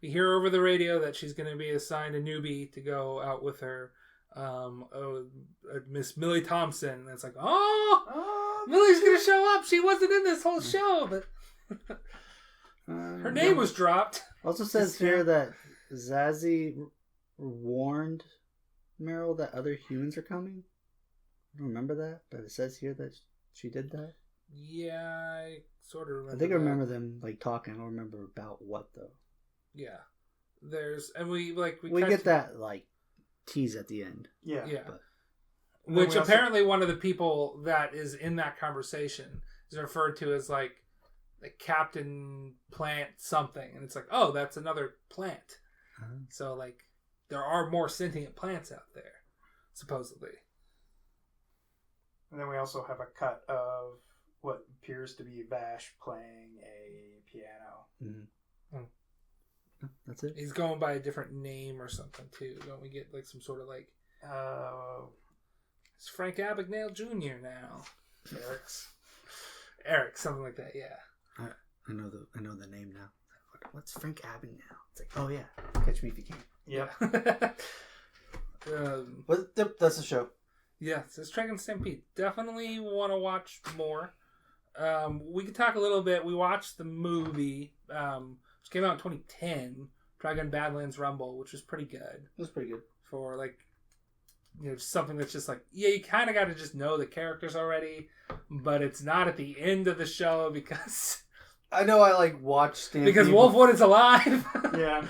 We hear over the radio that she's going to be assigned a newbie to go out with her, Miss Millie Thompson. And it's like, Millie's going to show up. She wasn't in this whole show, but her name was dropped. Also says here that Zazie warned Meryl that other humans are coming. I don't remember that, but it says here that she did that. Yeah, I sort of remember. I think I remember them talking. I don't remember about what though. Yeah, we get that tease at the end. Yeah. But, which apparently one of the people that is in that conversation is referred to as the Captain Plant something, and it's like, oh, that's another plant. Uh-huh. So there are more sentient plants out there, supposedly. And then we also have a cut of what appears to be Vash playing a piano. Mm-hmm. Oh. That's it. He's going by a different name or something too. Don't we get some sort of it's Frank Abagnale Jr. now. Eric, something like that. Yeah. I know the name now. What's Frank Abagnale? It's like, oh yeah, Catch Me If You Can. Yeah. That's the show. Yeah, it's Trigun Stampede. Definitely want to watch more. We could talk a little bit. We watched the movie, which came out in 2010, Trigun Badlands Rumble, which was pretty good. It was pretty good. For something that's just you kind of got to just know the characters already, but it's not at the end of the show because I know I watched Stampede because Wolfwood is alive. Yeah.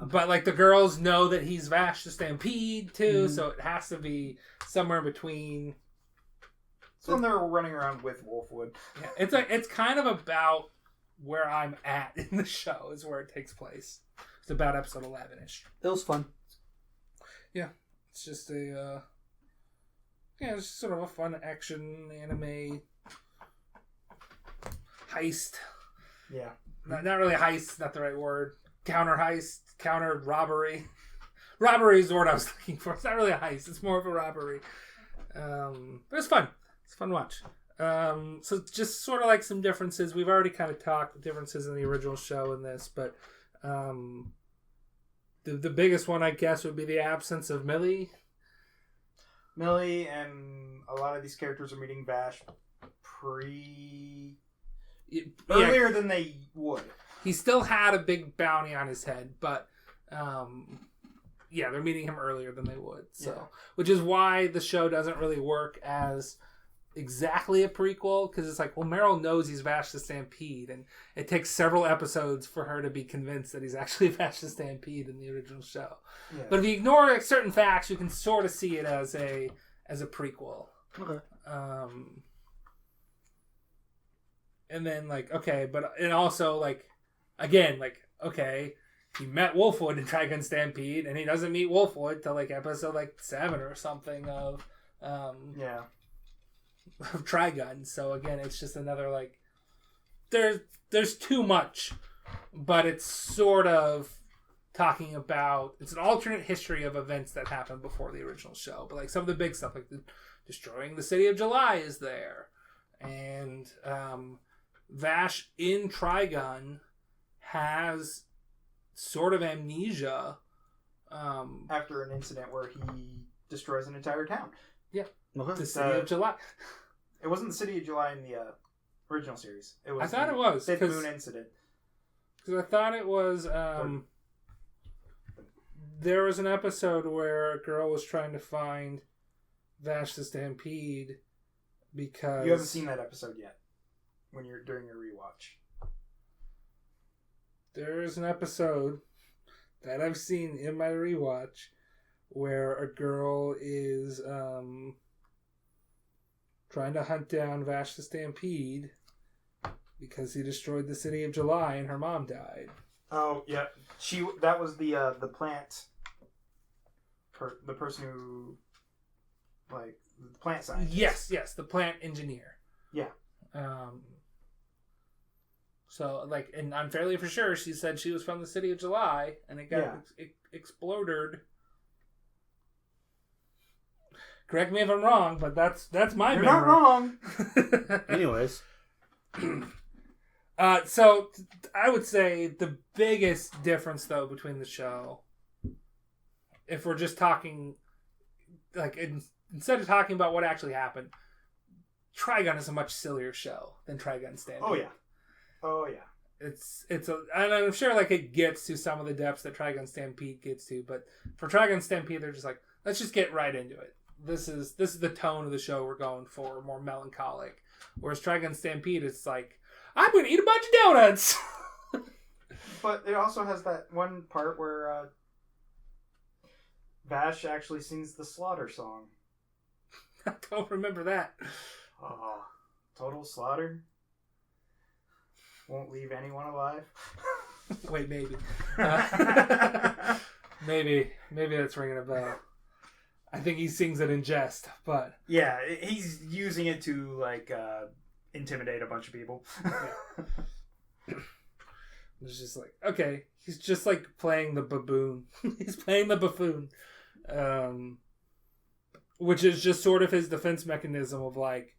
But the girls know that he's Vash the Stampede too, so it has to be somewhere in between. So when they're running around with Wolfwood. Yeah, it's kind of about where I'm at in the show is where it takes place. It's about episode 11-ish. It was fun. Yeah, it's just it's sort of a fun action anime heist. Yeah, not really heist, not the right word. Counter heist, counter robbery. Robbery is the word I was looking for. It's not really a heist. It's more of a robbery. But it's fun. It's a fun watch. So just sort of some differences. We've already kind of talked the differences in the original show and this, but the biggest one, I guess, would be the absence of Millie. Millie and a lot of these characters are meeting Vash earlier than they would. He still had a big bounty on his head, but they're meeting him earlier than they would. So, which is why the show doesn't really work as exactly a prequel, because it's Meryl knows he's Vash the Stampede, and it takes several episodes for her to be convinced that he's actually Vash the Stampede in the original show. Yeah. But if you ignore certain facts, you can sort of see it as a prequel. Okay. And then, like, okay, but and also, like, again, like, okay, he met Wolfwood in Trigun Stampede, and he doesn't meet Wolfwood till, like, episode, like, 7 or something of Trigun. So, again, it's just another, like, there's too much, but it's sort of talking about, it's an alternate history of events that happened before the original show. But, like, some of the big stuff, like, destroying the City of July is there. And, Vash in Trigun has sort of amnesia after an incident where he destroys an entire town. Yeah, the City of July. It wasn't the City of July in the original series. It was. I thought it was Fifth Moon incident. Because I thought it was. There was an episode where a girl was trying to find Vash the Stampede because you haven't seen that episode yet. When you're during your rewatch, there's an episode that I've seen in my rewatch where a girl is trying to hunt down Vash the Stampede because he destroyed the City of July and her mom died. Oh yeah, that was the plant. The person who, like, the plant scientist. Yes, the plant engineer. Yeah. So, like, and I'm fairly for sure she said she was from the City of July, and it got exploded. Correct me if I'm wrong, but that's my You're memory. not wrong. Anyways. So I would say the biggest difference, though, between the show, if we're just talking, like, instead of talking about what actually happened, Trigun is a much sillier show than Trigun Stampede. Oh yeah. It's and I'm sure, like, it gets to some of the depths that Trigun Stampede gets to, but for Trigun Stampede, they're just like, let's just get right into it. This is the tone of the show we're going for, more melancholic. Whereas Trigun Stampede, it's like, I'm going to eat a bunch of donuts. But it also has that one part where Vash actually sings the Slaughter song. I don't remember that. Oh, total slaughter. Won't leave anyone alive. Wait, maybe. Maybe that's ringing a bell. I think he sings it in jest, but yeah, he's using it to, like, intimidate a bunch of people. It's just like, okay, he's just like playing the baboon. He's playing the buffoon, which is just sort of his defense mechanism of, like,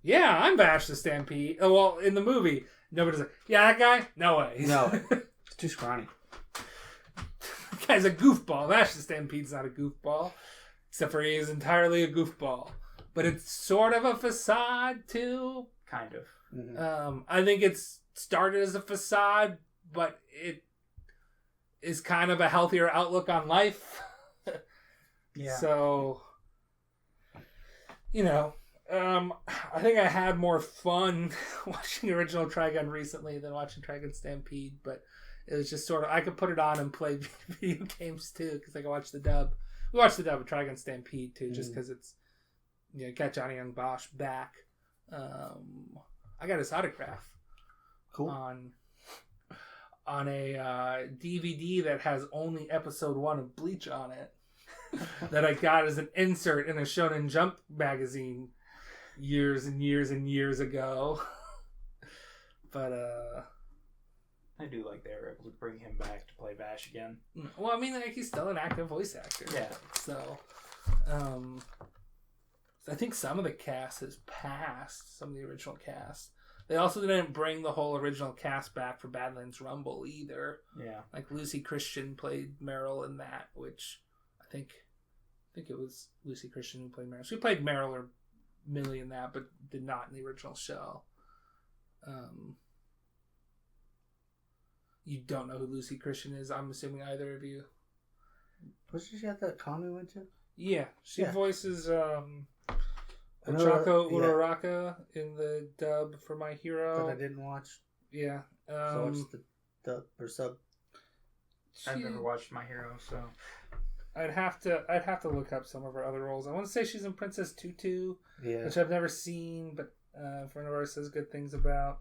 yeah, I'm Vash the Stampede. Oh, well, in the movie, nobody's like, yeah, that guy? No way. No. It's too scrawny. That guy's a goofball. Vash the Stampede's not a goofball. Except for he is entirely a goofball. But it's sort of a facade, too. Kind of. Mm-hmm. I think it's started as a facade, but it is kind of a healthier outlook on life. Yeah. So, you know, I think I had more fun watching the original Trigun recently than watching Trigun Stampede, but it was just sort of, I could put it on and play video games too, because I could watch the dub. We watched the dub of Trigun Stampede too, just because it's, you know, got Jonny and Bosch back. I got his autograph. Cool. On a DVD that has only episode 1 of Bleach on it. That I got as an insert in a Shonen Jump magazine years and years and years ago. But I do like they were able to bring him back to play Vash again. Well, I mean, like, he's still an active voice actor. Yeah. So, I think some of the cast has passed, some of the original cast. They also didn't bring the whole original cast back for Badlands Rumble either. Yeah. Like, Lucy Christian played Meryl in that, which I think it was Lucy Christian who played Meryl. She played Meryl or Millie in that, but did not in the original show. You don't know who Lucy Christian is, I'm assuming either of you. Was she at that con we went to? Yeah, she voices I know, Ochako Uraraka in the dub for My Hero. That I didn't watch. Yeah. So I watched the dub or sub. I've never watched My Hero, so I'd have to look up some of her other roles. I want to say she's in Princess Tutu, Yeah. which I've never seen, but friend of ours says good things about.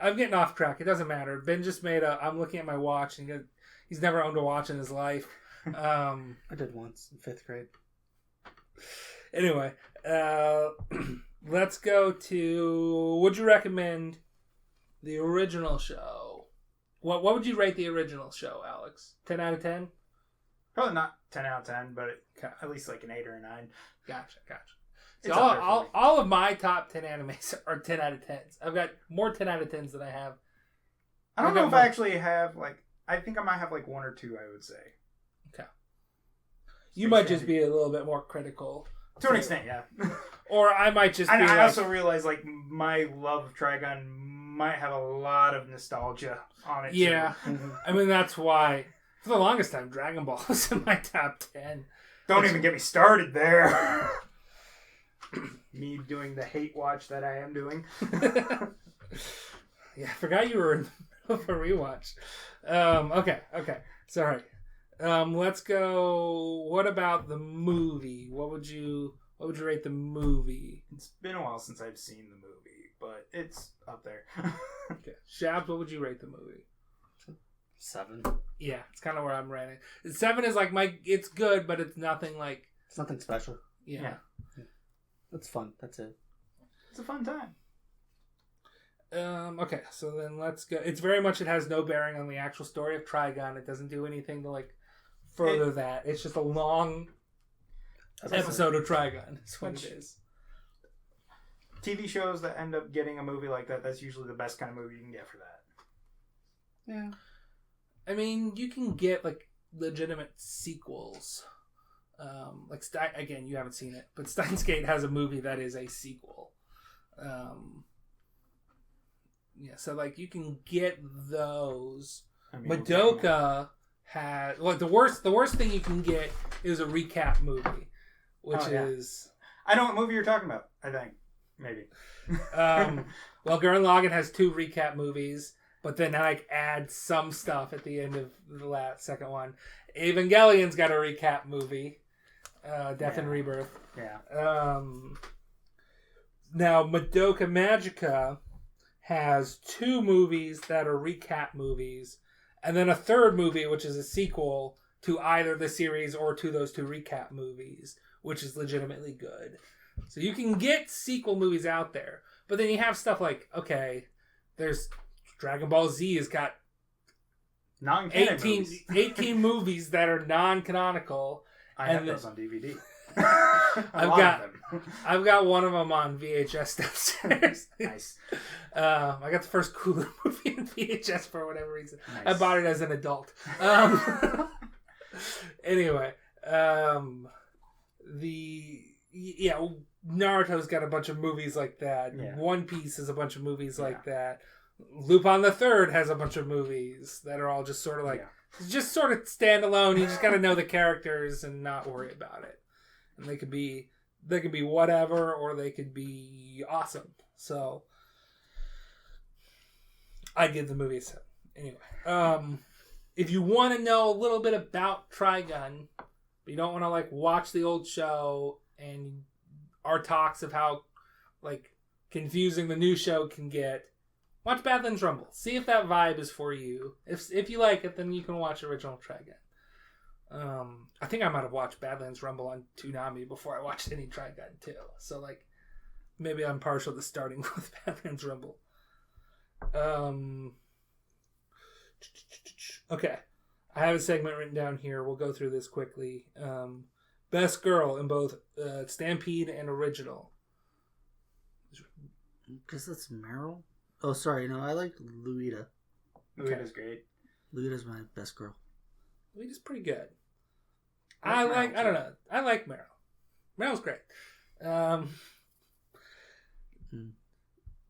I'm getting off track. It doesn't matter. Ben just made I'm looking at my watch, and he's never owned a watch in his life. I did once in 5th grade. Anyway, let's go to. Would you recommend the original show? What would you rate the original show, Alex? 10 out of 10? Probably not 10 out of 10, but at least like an 8 or a 9. Gotcha. So all of my top 10 animes are 10 out of 10s. I've got more 10 out of 10s than I have. I don't know if I actually have, like, I think I might have like 1 or 2, I would say. Okay. You might just be a little bit more critical. To an extent, yeah. Or I might just be I also realize, like, my love of Trigun might have a lot of nostalgia on it, yeah. too. I mean, that's why, for the longest time, Dragon Ball was in my top 10. Don't even get me started there. Me doing the hate watch that I am doing. Yeah, I forgot you were in the middle of a rewatch. Okay. Sorry. Let's go. What about the movie? What would you rate the movie? It's been a while since I've seen the movie, but it's up there. Okay. Shabs, what would you rate the movie? 7. Yeah, it's kind of where I'm rating. 7 is like it's good, but it's nothing like. It's nothing special. Yeah. It's fun. That's it. It's a fun time. Okay, so then let's go. It's very much, it has no bearing on the actual story of Trigun. It doesn't do anything to like further that. It's just a long episode of Trigun. That's what it is. TV shows that end up getting a movie like that, that's usually the best kind of movie you can get for that. Yeah. I mean, you can get like legitimate sequels. Like again, you haven't seen it, but Steins Gate has a movie that is a sequel. Yeah, so like you can get those. I mean, Madoka had the worst thing you can get is a recap movie, which is I know what movie you're talking about. I think maybe. Well, Gurren Lagann has 2 recap movies, but then like add some stuff at the end of the second one. Evangelion's got a recap movie. Death and Rebirth. Yeah. Now, Madoka Magica has 2 movies that are recap movies, and then a third movie, which is a sequel to either the series or to those 2 recap movies, which is legitimately good. So you can get sequel movies out there, but then you have stuff like, okay, there's Dragon Ball Z has got 18 movies that are non-canonical. I have those on DVD. I've got one of them on VHS downstairs. Nice. I got the first Cooler movie on VHS for whatever reason. Nice. I bought it as an adult. Anyway, Naruto's got a bunch of movies like that. Yeah. One Piece has a bunch of movies like that. Lupin the Third has a bunch of movies that are all just sort of like just sort of standalone. You just got to know the characters and not worry about it. And they could be whatever, or they could be awesome. So I give the movie a 7. Anyway, if you want to know a little bit about Trigun, but you don't want to like watch the old show and our talks of how like confusing the new show can get, watch Badlands Rumble. See if that vibe is for you. If you like it, then you can watch original Trigun. I think I might have watched Badlands Rumble on Toonami before I watched any Trigun too. So like, maybe I'm partial to starting with Badlands Rumble. Okay, I have a segment written down here. We'll go through this quickly. Best girl in both Stampede and original. Because that's Meryl. Oh, sorry. No, I like Luita. Luita's great. Luita's my best girl. Luita's pretty good. I don't know. I like Meryl. Meryl's great.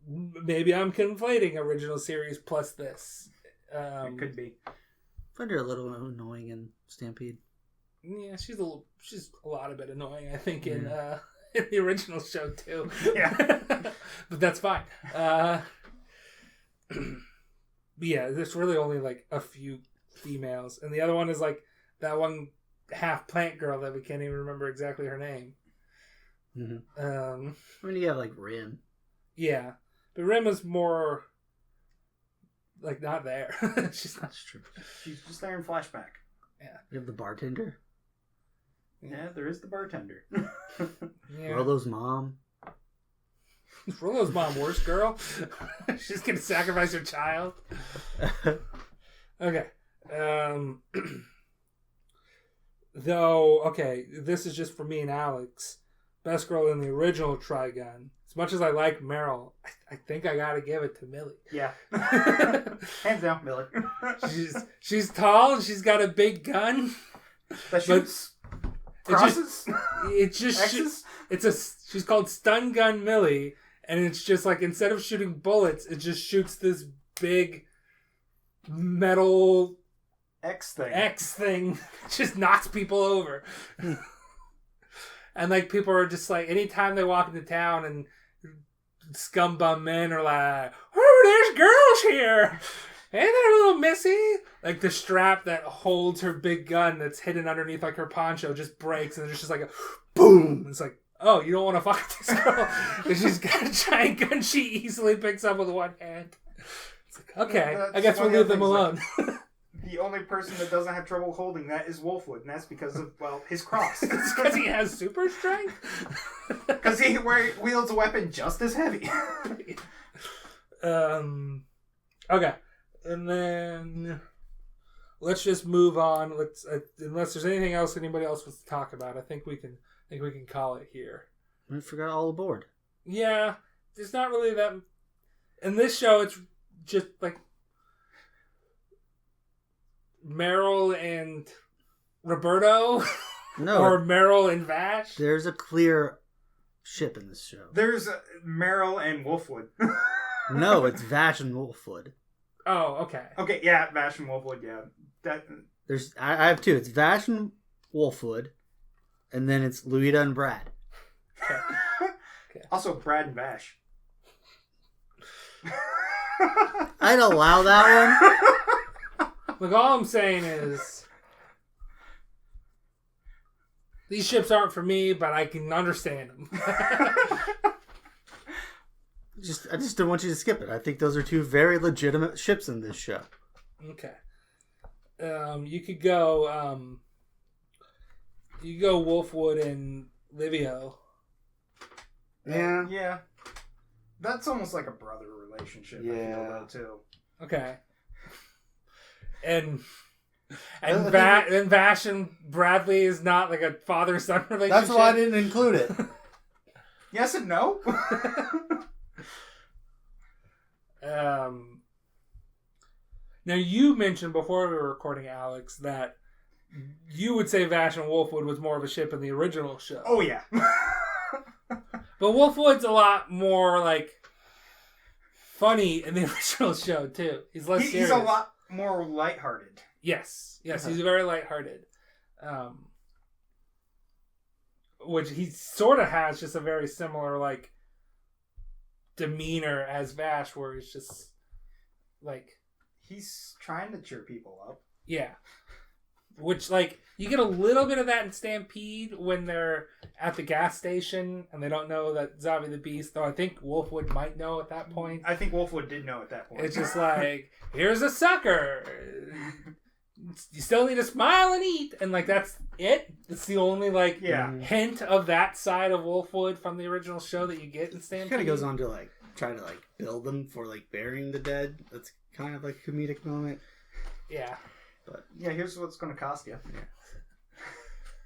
Maybe I'm conflating original series plus this. It could be. I find her a little annoying in Stampede. Yeah, she's a lot of bit annoying, I think, in the original show too. Yeah. But that's fine. But yeah, there's really only like a few females, and the other one is like that one half plant girl that we can't even remember exactly her name. Mm-hmm. I mean, you have like Rin. Yeah. But Rima's more, like, not there. That's true. She's just there in flashback. Yeah. You have the bartender. Yeah, there is the bartender. Yeah. Rollo's mom. Rollo's mom, worse girl. She's gonna sacrifice her child. Okay. Though, okay, this is just for me and Alex. Best girl in the original Trigun. As much as I like Meryl, I think I gotta give it to Millie. Yeah. Hands down, Millie. she's tall and she's got a big gun. That shoots crosses? She's called Stun Gun Millie, and it's just like, instead of shooting bullets, it just shoots this big metal X thing. Just knocks people over. And like, people are just like, anytime they walk into town and scumbum men are like, oh, there's girls here. Hey there, little missy. Like, the strap that holds her big gun that's hidden underneath like her poncho just breaks, and there's just like a boom. It's like, oh, you don't want to fuck with this girl. And she's got a giant gun she easily picks up with one hand. It's like, okay, I guess we'll leave them alone. Like, the only person that doesn't have trouble holding that is Wolfwood, and that's because of, well, his cross. It's because he has super strength? Because he wields a weapon just as heavy. Okay. And then let's just move on. Unless there's anything else anybody else wants to talk about, I think we can call it here. I forgot all aboard. Yeah, there's not really that. In this show, it's just like Meryl and Roberto, No, or Meryl and Vash. there's a clear ship in this show. There's Meryl and Wolfwood. No, it's Vash and Wolfwood. Oh, okay. Okay, yeah, Vash and Wolfwood, yeah. I have two. It's Vash and Wolfwood, and then it's Luita and Brad. Okay. Also, Brad and Vash. I'd allow that one. Look, all I'm saying is, these ships aren't for me, but I can understand them. I just don't want you to skip it. I think those are two very legitimate ships in this show. Okay. You could go Wolfwood and Livio. Yeah. Yeah. That's almost like a brother relationship, I feel, though, too. Okay. And Vash and Bradley is not like a father-son relationship? That's why I didn't include it. Yes and no? Now, you mentioned before we were recording, Alex, that you would say Vash and Wolfwood was more of a ship in the original show. Oh, yeah. But Wolfwood's a lot more, like, funny in the original show, too. He's less serious. He's a lot more lighthearted. Yes, he's very lighthearted. Which he sort of has just a very similar, like, demeanor as Vash, where he's just, like... He's trying to cheer people up. Yeah. Which, like, you get a little bit of that in Stampede when they're at the gas station and they don't know that Zavi the Beast, though I think Wolfwood might know at that point. I think Wolfwood did know at that point. It's just like, here's a sucker. You still need to smile and eat. And, like, that's it. It's the only, like, hint of that side of Wolfwood from the original show that you get in Stampede. He kind of goes on to, like, try to, like, build them for, like, burying the dead. That's kind of like a comedic moment. Yeah. But yeah, here's what's going to cost you. Yeah.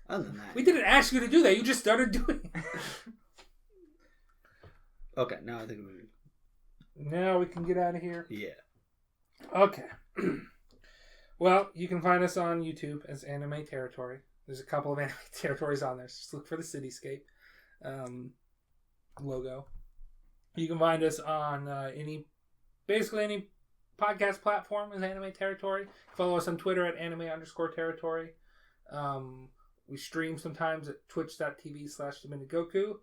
Other than that, we didn't ask you to do that. You just started doing it. Okay, now I think now we can get out of here. Yeah. Okay. Well, you can find us on YouTube as Anime Territory. There's a couple of Anime Territories on there. So just look for the Cityscape logo. You can find us on basically any podcast platform as Anime Territory. Follow us on Twitter at anime_territory. We stream sometimes at twitch.tv/DominiGoku,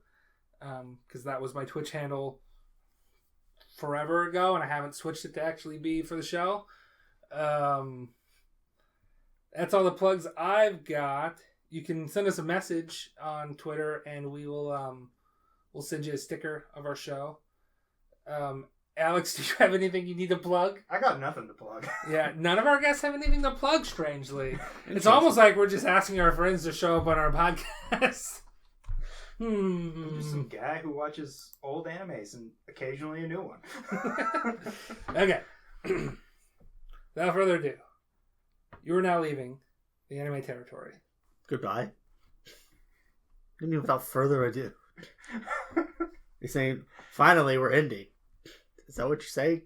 because that was my Twitch handle forever ago, and I haven't switched it to actually be for the show. That's all the plugs I've got. You can send us a message on Twitter, and we will we'll send you a sticker of our show. Alex, do you have anything you need to plug? I got nothing to plug. Yeah, none of our guests have anything to plug, strangely. It's almost like we're just asking our friends to show up on our podcast. I'm just some guy who watches old animes and occasionally a new one. Okay. Without further ado, you are now leaving the anime territory. Goodbye. I mean, without further ado. You're saying, finally, we're ending. Is that what you're saying?